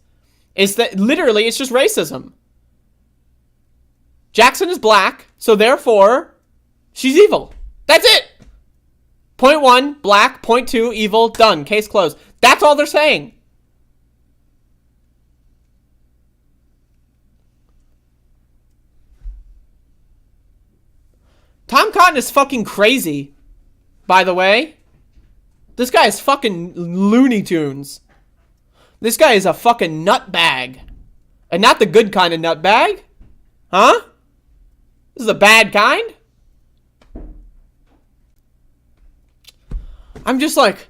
It's that, literally, it's just racism. Jackson is black, so therefore, she's evil. That's it. Point 1, black. Point 2, evil. Done. Case closed. That's all they're saying. Tom Cotton is fucking crazy, by the way. This guy is fucking Looney Tunes. This guy is a fucking nutbag. And not the good kind of nutbag. Huh? This is the bad kind? I'm just like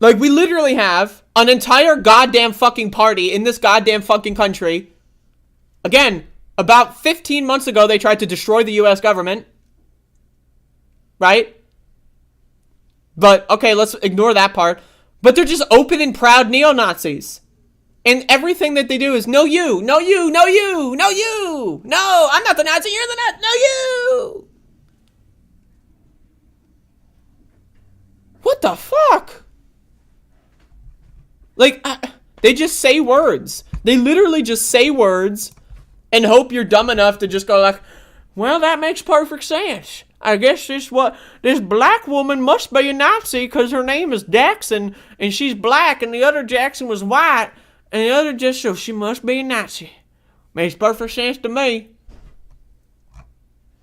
we literally have an entire goddamn fucking party in this goddamn fucking country. Again, about 15 months ago, they tried to destroy the U.S. government. Right? But, okay, let's ignore that part. But they're just open and proud neo-Nazis. And everything that they do is, no you, no you, no you, no you. No, I'm not the Nazi, you're the Nazi, no you. What the fuck? Like, they just say words. They literally just say words and hope you're dumb enough to just go like, well, that makes perfect sense. I guess this black woman must be a Nazi because her name is Jackson and she's black and the other Jackson was white and the other just, so she must be a Nazi. Makes perfect sense to me.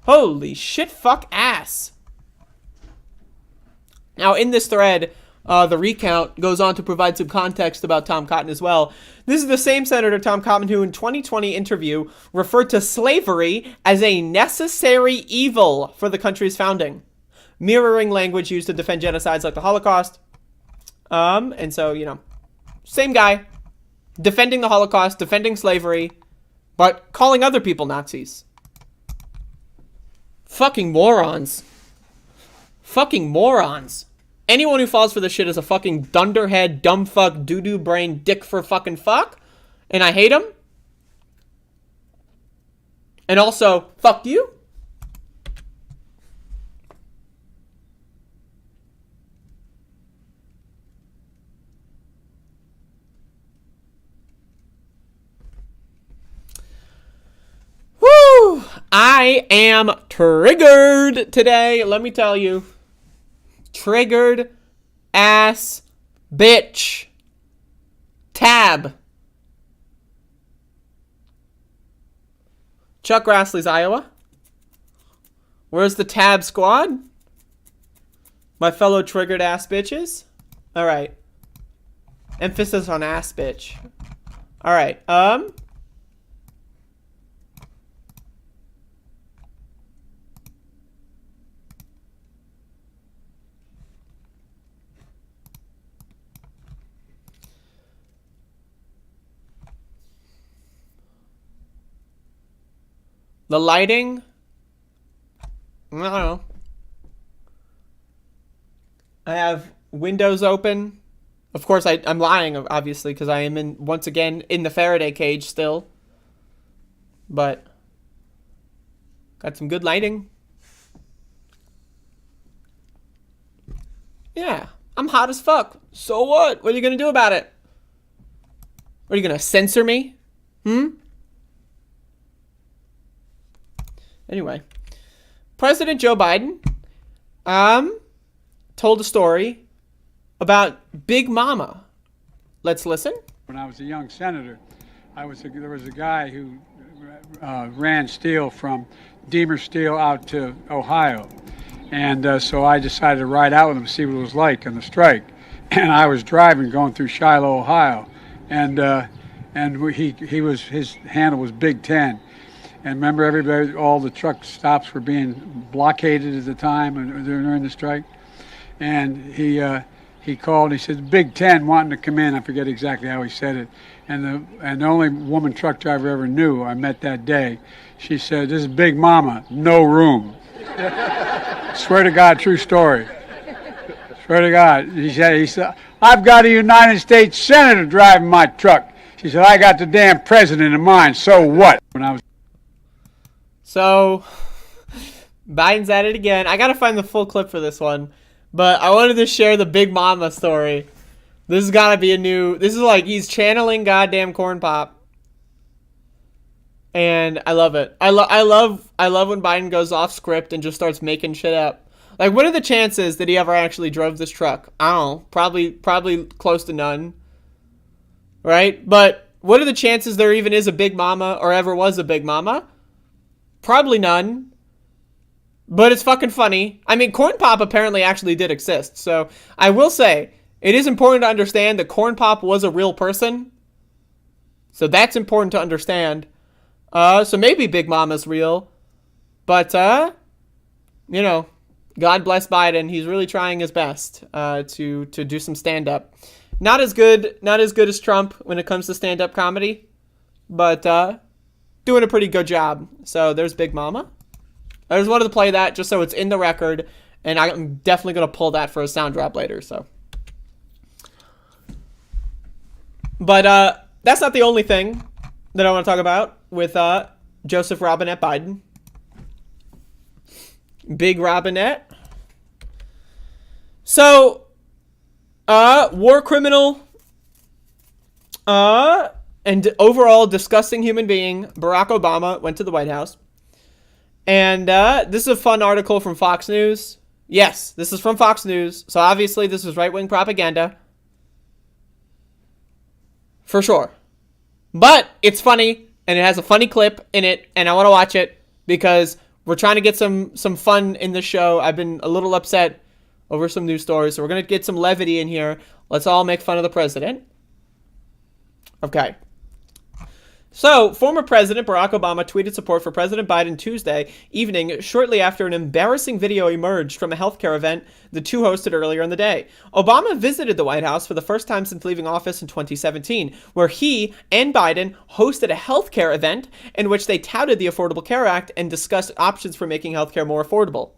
Holy shit, fuck ass. Now, in this thread, the recount goes on to provide some context about Tom Cotton as well. This is the same Senator Tom Cotton who in 2020 interview referred to slavery as a necessary evil for the country's founding, mirroring language used to defend genocides like the Holocaust. And so, you know, same guy, defending the Holocaust, defending slavery, but calling other people Nazis. Fucking morons. Fucking morons. Anyone who falls for this shit is a fucking dunderhead, dumb fuck, doo-doo brain, dick for fucking fuck. And I hate him. And also, fuck you. Woo! I am triggered today, let me tell you. Triggered ass bitch. Tab. Chuck Grassley's Iowa. Where's the Tab squad? My fellow triggered ass bitches. Alright. Emphasis on ass bitch. Alright, the lighting, I don't know. I have windows open. Of course, I'm lying, obviously, because I am once again in the Faraday cage still. But got some good lighting. Yeah, I'm hot as fuck. So what? What are you gonna do about it? Are you gonna censor me? Anyway, President Joe Biden told a story about Big Mama. Let's listen. When I was a young senator, there was a guy who ran steel from Deemer Steel out to Ohio. And so I decided to ride out with him, see what it was like on the strike. And I was driving, going through Shiloh, Ohio. And his handle was Big Ten. And remember, everybody, all the truck stops were being blockaded at the time during the strike. And he called. And he said, "Big Ten wanting to come in." I forget exactly how he said it. And the only woman truck driver I ever knew I met that day, she said, "This is Big Mama, no room." Swear to God, true story. Swear to God. He said, "I've got a United States Senator driving my truck." She said, "I got the damn president in mind. So what?" So, Biden's at it again. I gotta find the full clip for this one. But I wanted to share the Big Mama story. This has gotta be this is like he's channeling goddamn Corn Pop. And I love it. I love when Biden goes off script and just starts making shit up. Like, what are the chances that he ever actually drove this truck? I don't know. Probably close to none. Right? But what are the chances there even is a Big Mama or ever was a Big Mama? Probably none. But it's fucking funny. I mean, Corn Pop apparently actually did exist. So I will say, it is important to understand that Corn Pop was a real person. So that's important to understand. So maybe Big Mama's real. But, you know, God bless Biden. He's really trying his best to do some stand-up. Not as good as Trump when it comes to stand-up comedy. But doing a pretty good job. So there's Big Mama. I just wanted to play that just so it's in the record. And I'm definitely going to pull that for a sound drop later. So, but that's not the only thing that I want to talk about with Joseph Robinette Biden. Big Robinette. So, war criminal, and overall disgusting human being, Barack Obama went to the White House. And this is a fun article from Fox News. Yes, this is from Fox News. So obviously this is right-wing propaganda. For sure. But it's funny, and it has a funny clip in it, and I want to watch it because we're trying to get some fun in the show. I've been a little upset over some news stories, so we're going to get some levity in here. Let's all make fun of the president. Okay. So, former President Barack Obama tweeted support for President Biden Tuesday evening shortly after an embarrassing video emerged from a healthcare event the two hosted earlier in the day. Obama visited the White House for the first time since leaving office in 2017, where he and Biden hosted a healthcare event in which they touted the Affordable Care Act and discussed options for making healthcare more affordable.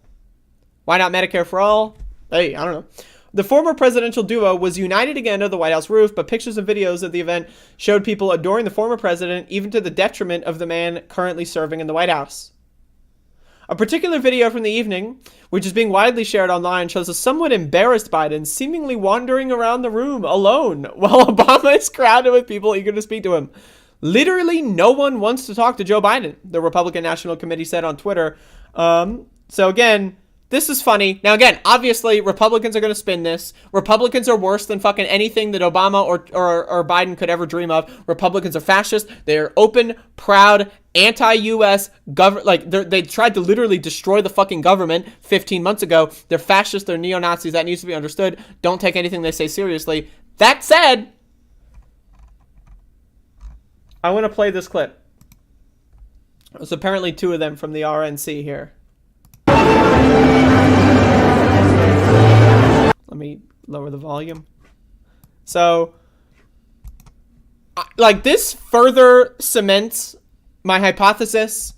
Why not Medicare for all? Hey, I don't know. The former presidential duo was united again under the White House roof, but pictures and videos of the event showed people adoring the former president, even to the detriment of the man currently serving in the White House. A particular video from the evening, which is being widely shared online, shows a somewhat embarrassed Biden seemingly wandering around the room alone, while Obama is crowded with people eager to speak to him. Literally no one wants to talk to Joe Biden, the Republican National Committee said on Twitter. So again, this is funny. Now, again, obviously, Republicans are going to spin this. Republicans are worse than fucking anything that Obama or Biden could ever dream of. Republicans are fascist. They're open, proud, anti-U.S. government. Like, they tried to literally destroy the fucking government 15 months ago. They're fascist. They're neo-Nazis. That needs to be understood. Don't take anything they say seriously. That said, I want to play this clip. There's apparently two of them from the RNC here. Let me lower the volume. So, like, this further cements my hypothesis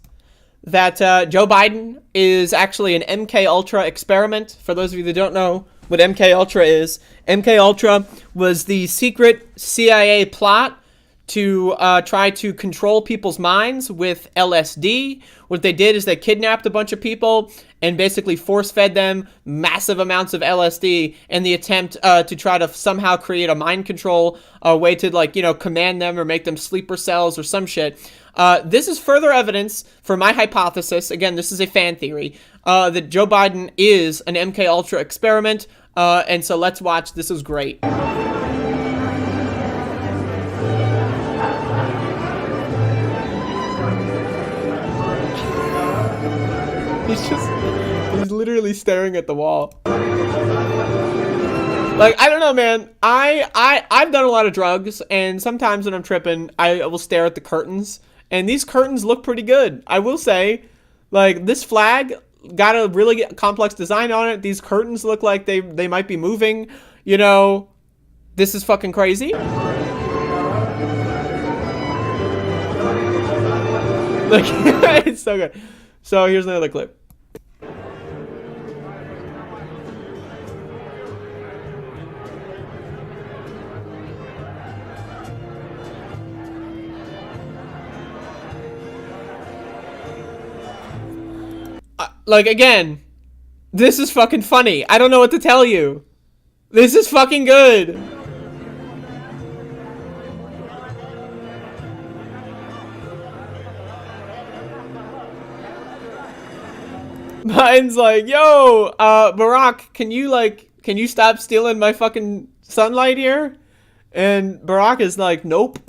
that Joe Biden is actually an MK Ultra experiment. For those of you that don't know what MK Ultra is, MK Ultra was the secret CIA plot to try to control people's minds with LSD. What they did is they kidnapped a bunch of people and basically force-fed them massive amounts of LSD in the attempt to try to somehow create a mind control, a way to, like, you know, command them or make them sleeper cells or some shit. This is further evidence for my hypothesis, again, this is a fan theory, that Joe Biden is an MK Ultra experiment, and so let's watch. This is great. He's literally staring at the wall. Like, I don't know, man. I've done a lot of drugs, and sometimes when I'm tripping, I will stare at the curtains, and these curtains look pretty good. I will say, like, this flag got a really complex design on it. These curtains look like they might be moving. You know, this is fucking crazy. Look, it's so good. So here's another clip. Like, again, this is fucking funny. I don't know what to tell you. This is fucking good. Biden's like, yo, Barack, can you stop stealing my fucking sunlight here? And Barack is like, nope.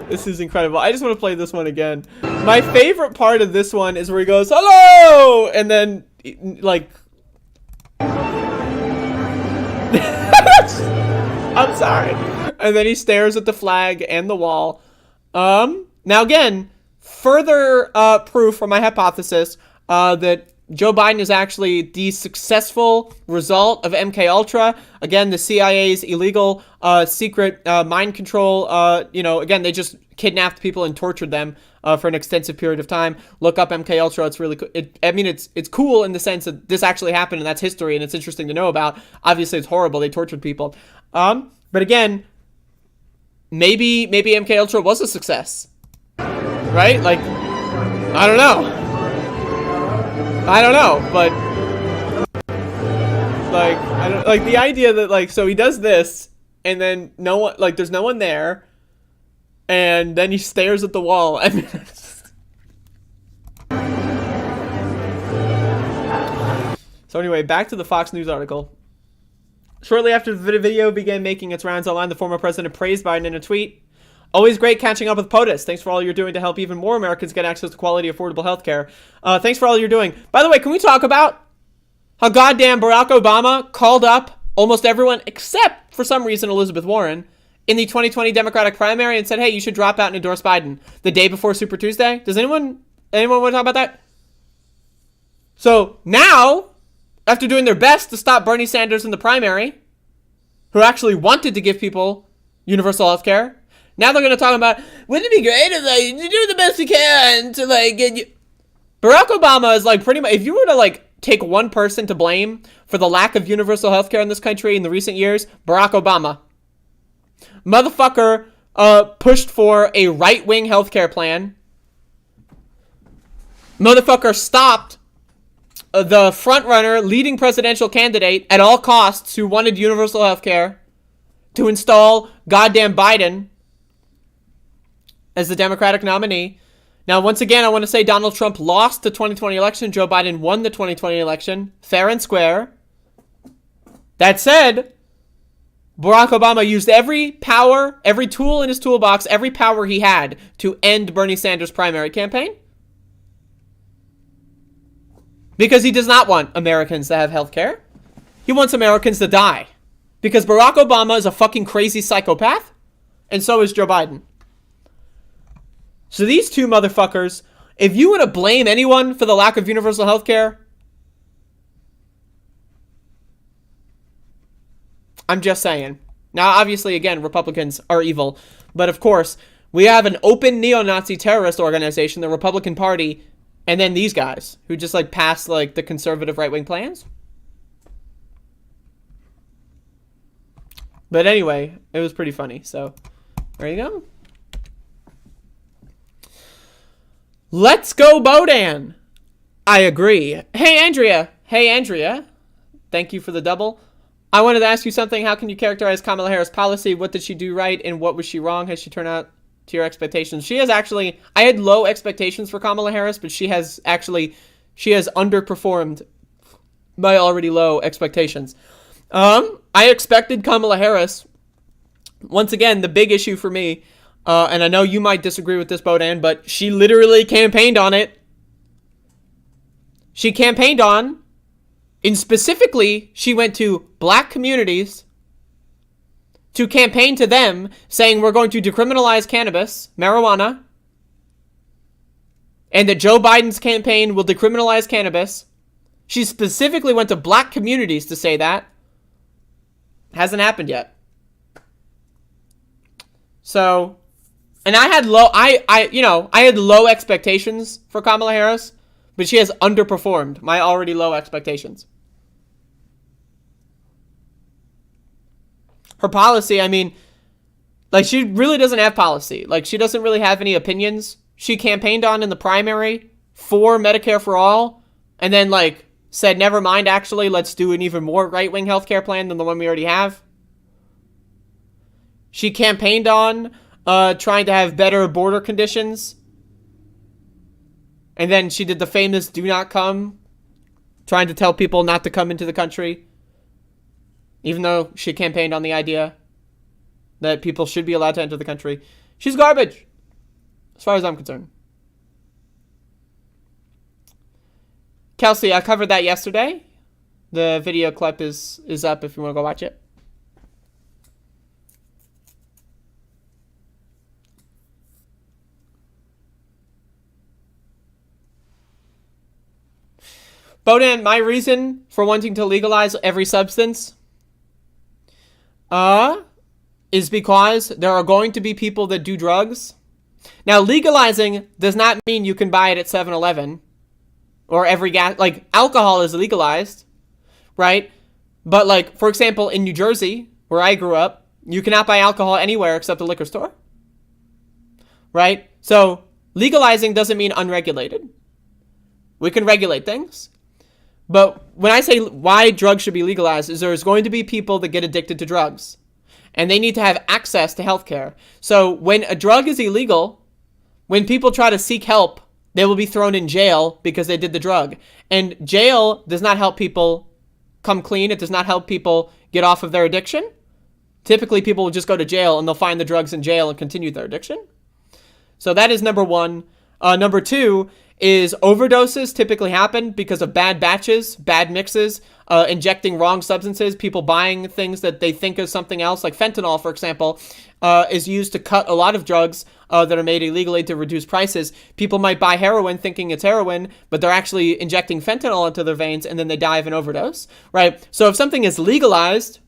This is incredible. I just want to play this one again. My favorite part of this one is where he goes, hello! And then, like... I'm sorry. And then he stares at the flag and the wall. Now again, further proof for my hypothesis that Joe Biden is actually the successful result of MK Ultra. Again, the CIA's illegal secret mind control. Again, they just kidnapped people and tortured them for an extensive period of time. Look up MK Ultra. It's really cool. It's cool in the sense that this actually happened and that's history and it's interesting to know about. Obviously, it's horrible. They tortured people. But again, maybe MK Ultra was a success, right? Like, I don't know, but like, I don't like the idea that like, so he does this and then no one, like, there's no one there, and then he stares at the wall. I mean, so anyway, back to the Fox News article. Shortly after the video began making its rounds online, the former president praised Biden in a tweet. Always great catching up with POTUS. Thanks for all you're doing to help even more Americans get access to quality, affordable health care. Thanks for all you're doing. By the way, can we talk about how goddamn Barack Obama called up almost everyone except, for some reason, Elizabeth Warren in the 2020 Democratic primary and said, hey, you should drop out and endorse Biden the day before Super Tuesday? Does anyone want to talk about that? So now, after doing their best to stop Bernie Sanders in the primary, who actually wanted to give people universal health care, now they're going to talk about, wouldn't it be great if like, you do the best you can to like get you... Barack Obama is like pretty much, if you were to like take one person to blame for the lack of universal health care in this country in the recent years, Barack Obama. Motherfucker pushed for a right-wing healthcare plan. Motherfucker stopped the frontrunner, leading presidential candidate at all costs who wanted universal health care to install goddamn Biden as the Democratic nominee. Now, once again, I want to say Donald Trump lost the 2020 election. Joe Biden won the 2020 election, fair and square. That said, Barack Obama used every power, every tool in his toolbox, every power he had to end Bernie Sanders' primary campaign. Because he does not want Americans to have health care. He wants Americans to die. Because Barack Obama is a fucking crazy psychopath. And so is Joe Biden. So these two motherfuckers, if you want to blame anyone for the lack of universal health care, I'm just saying. Now, obviously, again, Republicans are evil. But of course, we have an open neo-Nazi terrorist organization, the Republican Party, and then these guys who just like pass like the conservative right-wing plans. But anyway, it was pretty funny. So there you go. Let's go, Bodan. I agree. Hey, Andrea. Thank you for the double. I wanted to ask you something. How can you characterize Kamala Harris' policy? What did she do right and what was she wrong? Has she turned out to your expectations? She has actually, I had low expectations for Kamala Harris, but she has underperformed my already low expectations. I expected Kamala Harris, once again, the big issue for me, and I know you might disagree with this, Bodan, but she literally campaigned on it. She campaigned on, and specifically, she went to black communities to campaign to them, saying we're going to decriminalize cannabis, marijuana, and that Joe Biden's campaign will decriminalize cannabis. She specifically went to black communities to say that. Hasn't happened yet. So, and I had low expectations for Kamala Harris, but she has underperformed my already low expectations. Her policy, I mean, like, she really doesn't have policy. Like, she doesn't really have any opinions. She campaigned on in the primary for Medicare for all, and then, like, said, never mind, actually, let's do an even more right-wing healthcare plan than the one we already have. She campaigned on trying to have better border conditions. And then she did the famous "do not come," trying to tell people not to come into the country, even though she campaigned on the idea that people should be allowed to enter the country. She's garbage, as far as I'm concerned. Kelsey, I covered that yesterday. The video clip is up if you want to go watch it. Bodan, my reason for wanting to legalize every substance is because there are going to be people that do drugs. Now, legalizing does not mean you can buy it at 7-Eleven or every gas. Like, alcohol is legalized, right? But, like, for example, in New Jersey, where I grew up, you cannot buy alcohol anywhere except a liquor store, right? So, legalizing doesn't mean unregulated. We can regulate things. But when I say why drugs should be legalized is there's going to be people that get addicted to drugs. And they need to have access to healthcare. So when a drug is illegal, when people try to seek help, they will be thrown in jail because they did the drug. And jail does not help people come clean. It does not help people get off of their addiction. Typically, people will just go to jail and they'll find the drugs in jail and continue their addiction. So that is number one. Number two is overdoses typically happen because of bad batches, bad mixes, injecting wrong substances, people buying things that they think is something else. Like fentanyl, for example, is used to cut a lot of drugs that are made illegally to reduce prices. People might buy heroin thinking it's heroin, but they're actually injecting fentanyl into their veins and then they die of an overdose, right? So if something is legalized,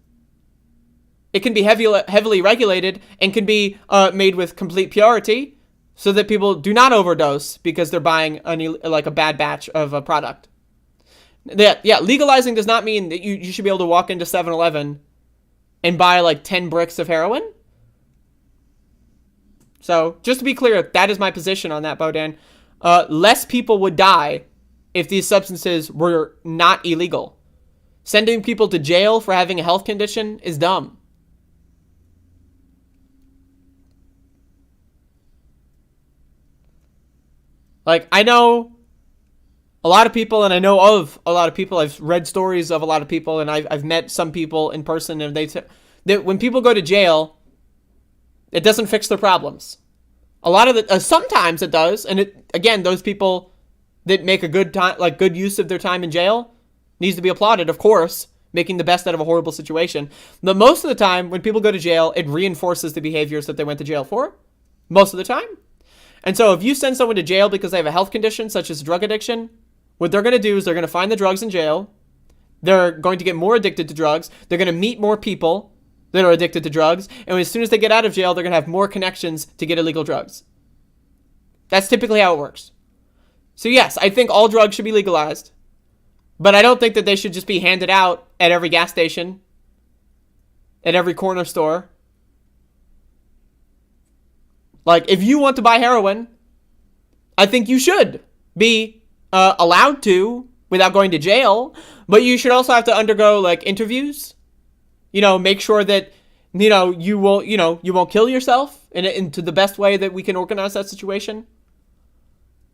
it can be heavily regulated and can be made with complete purity, so that people do not overdose because they're buying a bad batch of a product. Yeah, legalizing does not mean that you should be able to walk into 7-Eleven and buy like 10 bricks of heroin. So just to be clear, that is my position on that, Bodan. Less people would die if these substances were not illegal. Sending people to jail for having a health condition is dumb. Like, I know a lot of people, and I know of a lot of people. I've read stories of a lot of people, and I've met some people in person, and that when people go to jail, it doesn't fix their problems. A lot of the sometimes it does, and again, those people that make a good time, like good use of their time in jail, needs to be applauded, of course, making the best out of a horrible situation. But most of the time, when people go to jail, it reinforces the behaviors that they went to jail for. Most of the time. And so if you send someone to jail because they have a health condition, such as drug addiction, what they're going to do is they're going to find the drugs in jail. They're going to get more addicted to drugs. They're going to meet more people that are addicted to drugs. And as soon as they get out of jail, they're going to have more connections to get illegal drugs. That's typically how it works. So yes, I think all drugs should be legalized. But I don't think that they should just be handed out at every gas station, at every corner store. Like, if you want to buy heroin, I think you should be allowed to without going to jail. But you should also have to undergo, like, interviews. You know, make sure that, you won't kill yourself into the best way that we can organize that situation.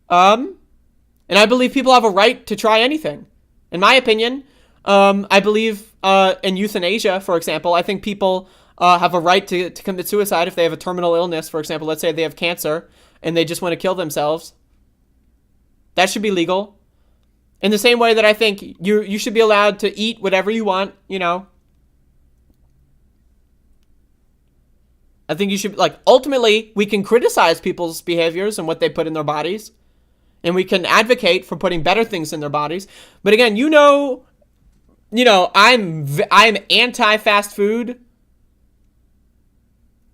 And I believe people have a right to try anything. In my opinion, I believe in euthanasia, for example, I think people have a right to commit suicide if they have a terminal illness. For example, let's say they have cancer and they just want to kill themselves. That should be legal. In the same way that I think you should be allowed to eat whatever you want, I think you should, ultimately, we can criticize people's behaviors and what they put in their bodies. And we can advocate for putting better things in their bodies. But again, I'm anti-fast food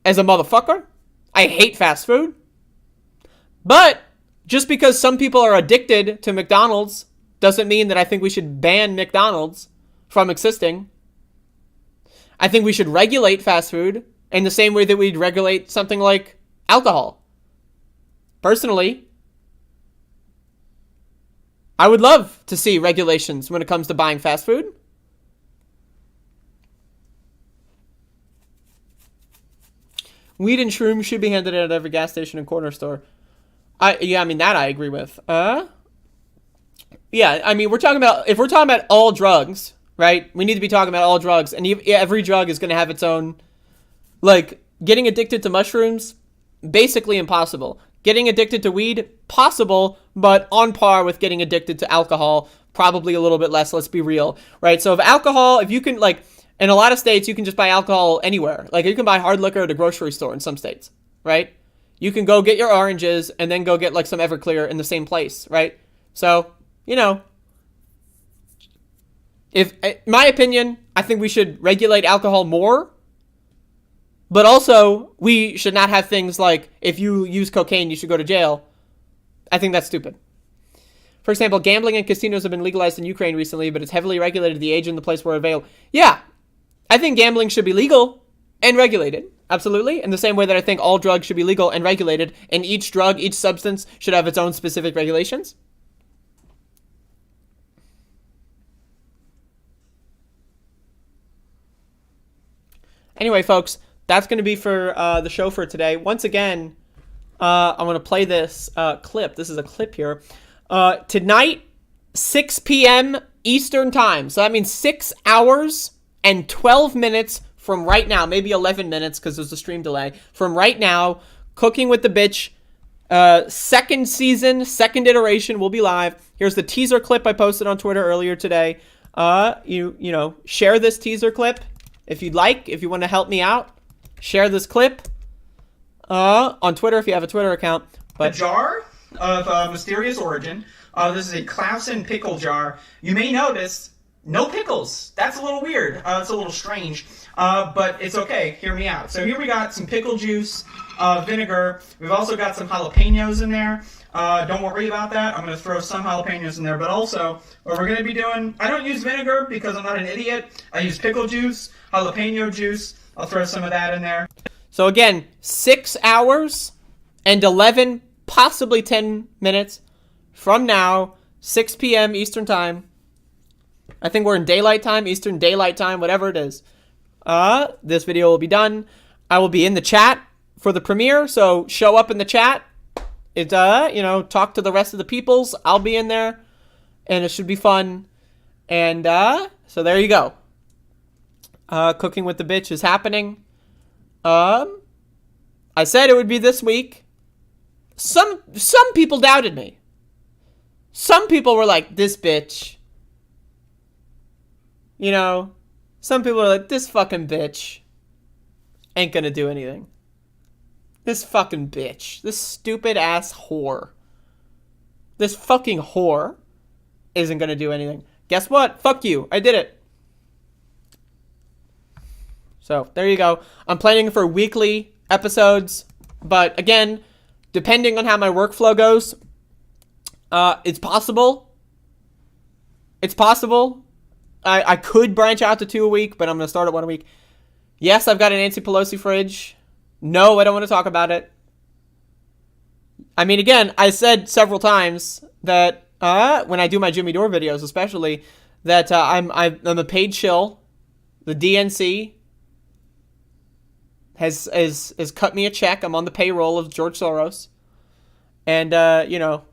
as a motherfucker. I hate fast food. But just because some people are addicted to McDonald's doesn't mean that I think we should ban McDonald's from existing. I think we should regulate fast food in the same way that we'd regulate something like alcohol. Personally, I would love to see regulations when it comes to buying fast food. Weed and shrooms should be handed out at every gas station and corner store. I mean, that I agree with. Yeah, I mean, if we're talking about all drugs, right? We need to be talking about all drugs, and every drug is going to have its own, like, getting addicted to mushrooms, basically impossible. Getting addicted to weed, possible, but on par with getting addicted to alcohol, probably a little bit less, let's be real, right? So if you can, like, in a lot of states, you can just buy alcohol anywhere. Like, you can buy hard liquor at a grocery store in some states, right? You can go get your oranges and then go get, like, some Everclear in the same place, right? So, you know, in my opinion, I think we should regulate alcohol more, but also we should not have things like, if you use cocaine, you should go to jail. I think that's stupid. For example, gambling and casinos have been legalized in Ukraine recently, but it's heavily regulated the age and the place where available. Yeah, I think gambling should be legal and regulated. Absolutely. In the same way that I think all drugs should be legal and regulated, and each drug, each substance should have its own specific regulations. Anyway, folks, that's going to be for the show for today. Once again, I'm going to play this clip. This is a clip here. Tonight, 6 p.m. Eastern Time. So that means 6 hours and 12 minutes from right now. Maybe 11 minutes because there's a stream delay. From right now, Cooking with the Bitch, second season, second iteration will be live. Here's the teaser clip I posted on Twitter earlier today. You know, share this teaser clip. If you'd like, if you want to help me out, share this clip on Twitter if you have a Twitter account. A jar of mysterious origin. This is a Clausen pickle jar. You may notice no pickles. That's a little weird. It's a little strange, but it's okay. Hear me out. So here we got some pickle juice, vinegar. We've also got some jalapenos in there. Don't worry about that. I'm going to throw some jalapenos in there, but also what we're going to be doing, I don't use vinegar because I'm not an idiot. I use pickle juice, jalapeno juice. I'll throw some of that in there. So again, 6 hours and 11, possibly 10 minutes from now, 6 p.m. Eastern Time. I think we're in daylight time, Eastern Daylight Time, whatever it is. This video will be done. I will be in the chat for the premiere, so show up in the chat. It, you know, talk to the rest of the peoples. I'll be in there, and it should be fun. And so there you go. Cooking with the Bitch is happening. I said it would be this week. Some people doubted me. Some people were like, this bitch. You know, some people are like, this fucking bitch ain't gonna do anything. This fucking bitch. This stupid ass whore. This fucking whore isn't gonna do anything. Guess what? Fuck you. I did it. So, there you go. I'm planning for weekly episodes. But, again, depending on how my workflow goes, it's possible. It's possible. I could branch out to 2 a week, but I'm going to start at 1 a week. Yes, I've got a Nancy Pelosi fridge. No, I don't want to talk about it. I mean, again, I said several times that when I do my Jimmy Dore videos, especially, that I'm a paid shill. The DNC has cut me a check. I'm on the payroll of George Soros, and you know,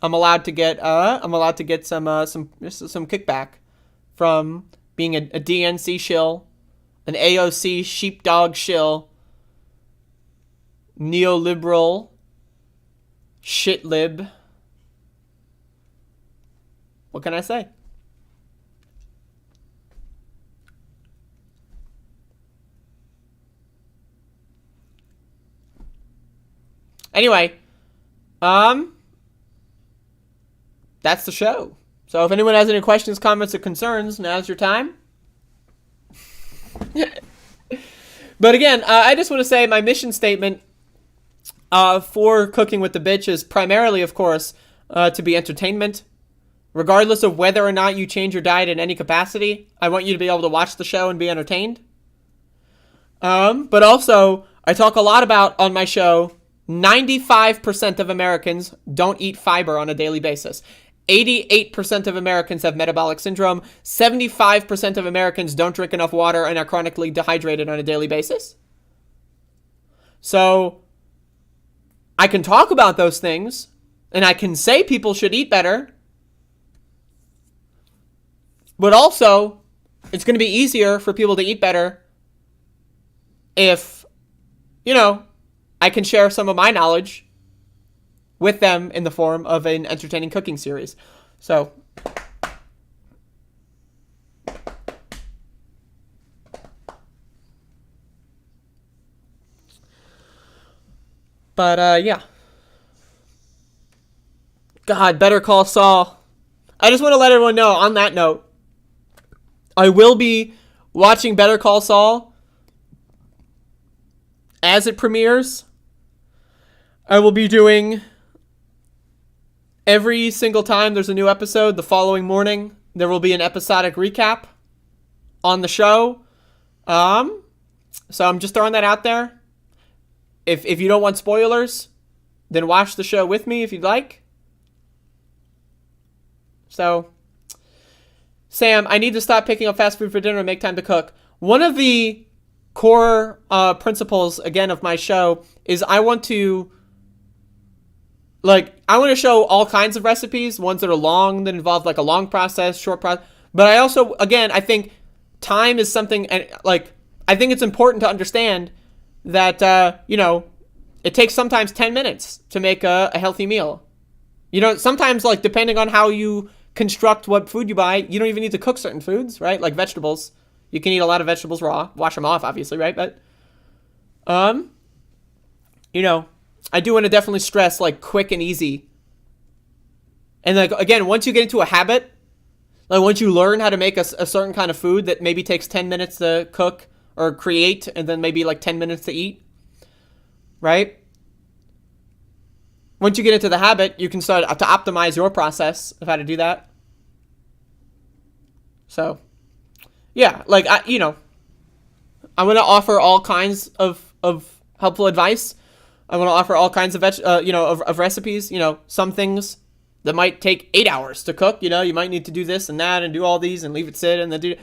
I'm allowed to get some kickback from being a DNC shill, an AOC sheepdog shill, neoliberal shit lib. What can I say? Anyway, that's the show. So if anyone has any questions, comments, or concerns, now's your time. But again, I just want to say my mission statement for Cooking with the Bitch is primarily, of course, to be entertainment. Regardless of whether or not you change your diet in any capacity, I want you to be able to watch the show and be entertained. But also, I talk a lot about, on my show, 95% of Americans don't eat fiber on a daily basis. 88% of Americans have metabolic syndrome. 75% of Americans don't drink enough water and are chronically dehydrated on a daily basis. So, I can talk about those things, and I can say people should eat better, but also it's going to be easier for people to eat better if, I can share some of my knowledge with them in the form of an entertaining cooking series. So, but yeah. God, Better Call Saul. I just want to let everyone know, on that note, I will be watching Better Call Saul as it premieres. I will be doing, every single time there's a new episode, the following morning, there will be an episodic recap on the show. So I'm just throwing that out there. If you don't want spoilers, then watch the show with me if you'd like. So, Sam, I need to stop picking up fast food for dinner and make time to cook. One of the core principles, again, of my show is I want to show all kinds of recipes, ones that are long, that involve like a long process, short process. But I also, again, I think time is something, and I think it's important to understand that, it takes sometimes 10 minutes to make a healthy meal. Sometimes, depending on how you construct what food you buy, you don't even need to cook certain foods, right? Like vegetables. You can eat a lot of vegetables raw. Wash them off, obviously, right? But, I do want to definitely stress, quick and easy. And, again, once you get into a habit, once you learn how to make a certain kind of food that maybe takes 10 minutes to cook or create, and then maybe, 10 minutes to eat, right? Once you get into the habit, you can start to optimize your process of how to do that. So, yeah, I want to offer all kinds of helpful advice. I want to offer all kinds of, of recipes. Some things that might take 8 hours to cook. You might need to do this and that and do all these and leave it sit and then do.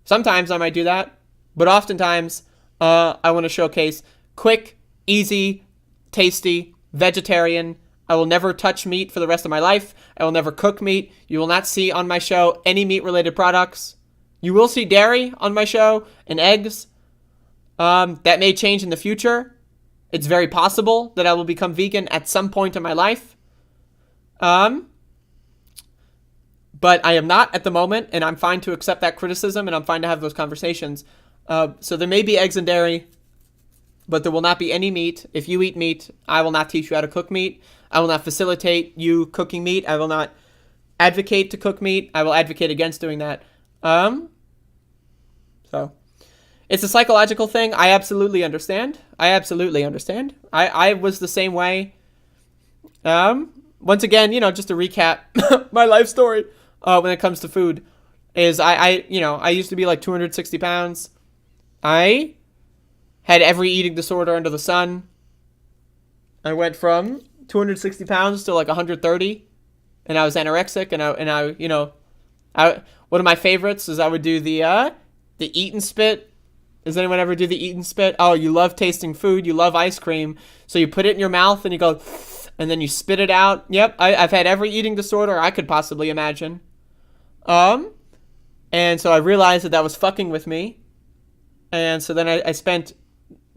Sometimes I might do that, but oftentimes I want to showcase quick, easy, tasty, vegetarian. I will never touch meat for the rest of my life. I will never cook meat. You will not see on my show any meat-related products. You will see dairy on my show and eggs. That may change in the future. It's very possible that I will become vegan at some point in my life. But I am not at the moment, and I'm fine to accept that criticism, and I'm fine to have those conversations. So there may be eggs and dairy, but there will not be any meat. If you eat meat, I will not teach you how to cook meat. I will not facilitate you cooking meat. I will not advocate to cook meat. I will advocate against doing that. So it's a psychological thing. I absolutely understand. I was the same way. Once again, just to recap my life story, when it comes to food, is I used to be 260 pounds. I had every eating disorder under the sun. I went from 260 pounds to 130, and I was anorexic, and I one of my favorites is I would do the eat and spit. Does anyone ever do the eat and spit? Oh, you love tasting food, you love ice cream, so you put it in your mouth and you go, and then you spit it out. Yep, I've had every eating disorder I could possibly imagine. And so I realized that was fucking with me, and so then I spent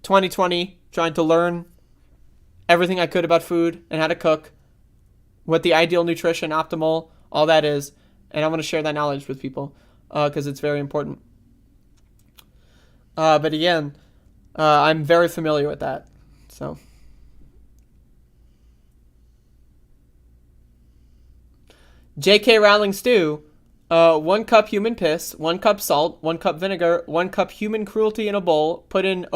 2020 trying to learn everything I could about food and how to cook, what the ideal nutrition, optimal, all that is. And I want to share that knowledge with people because it's very important. But again, I'm very familiar with that. So, J.K. Rowling Stew, 1 cup human piss, 1 cup salt, 1 cup vinegar, 1 cup human cruelty in a bowl, put in an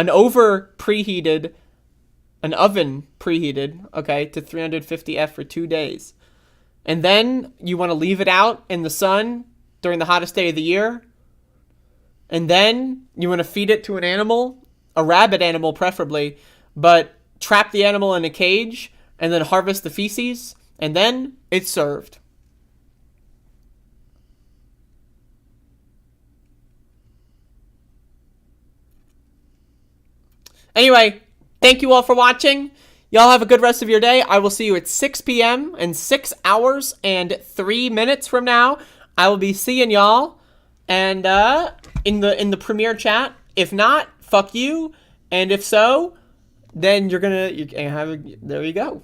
oven preheated, okay, to 350 F for 2 days. And then you want to leave it out in the sun during the hottest day of the year. And then you want to feed it to an animal, a rabid animal preferably, but trap the animal in a cage and then harvest the feces, and then it's served. Anyway, Thank you all for watching. Y'all have a good rest of your day. I will see you at 6 p.m. in 6 hours and 3 minutes from now. I will be seeing y'all and in the premiere chat. If not, fuck you. And if so, then you're gonna there you go.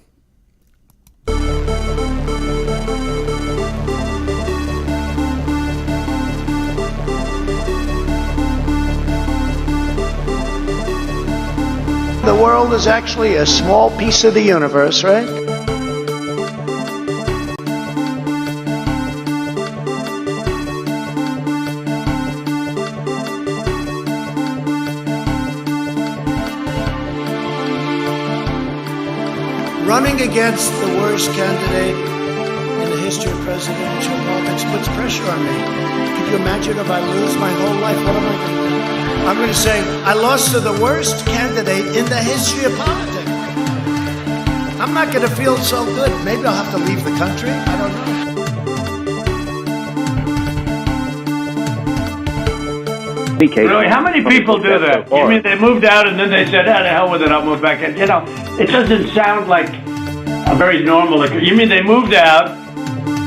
The world is actually a small piece of the universe, right? Running against the worst candidate in the history of presidential politics puts pressure on me. Could you imagine if I lose my whole life? What am I going to do? I'm going to say, I lost to the worst candidate in the history of politics. I'm not going to feel so good. Maybe I'll have to leave the country. I don't know. Really, how many people do that? You mean they moved out and then they said, "Ah, the hell with it, I'll move back in"? You know, it doesn't sound like a very normal. You mean they moved out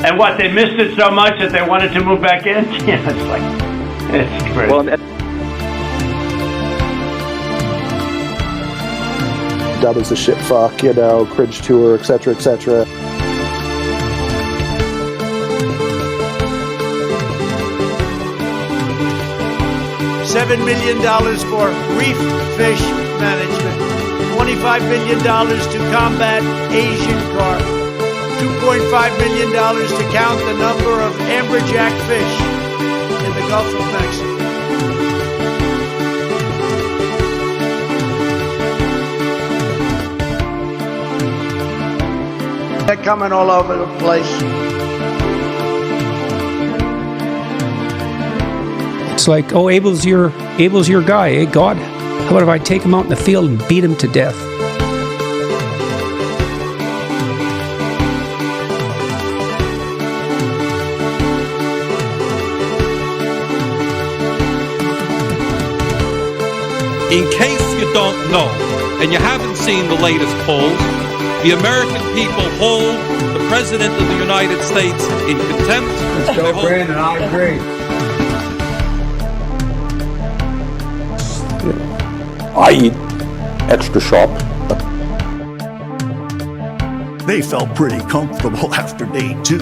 and what? They missed it so much that they wanted to move back in? Yeah, it's like it's crazy. Well, Dub is a shit fuck, you know, cringe tour, etc., etc. $7 million for reef fish management, $25 million to combat Asian carp, $2.5 million to count the number of amberjack fish in the Gulf of Mexico. They're coming all over the place. It's like, oh, Abel's your guy, eh, God? How about if I take him out in the field and beat him to death? In case you don't know, and you haven't seen the latest polls, the American people hold the President of the United States in contempt. Let's go, Brandon, I agree. I eat extra sharp. They felt pretty comfortable after day 2.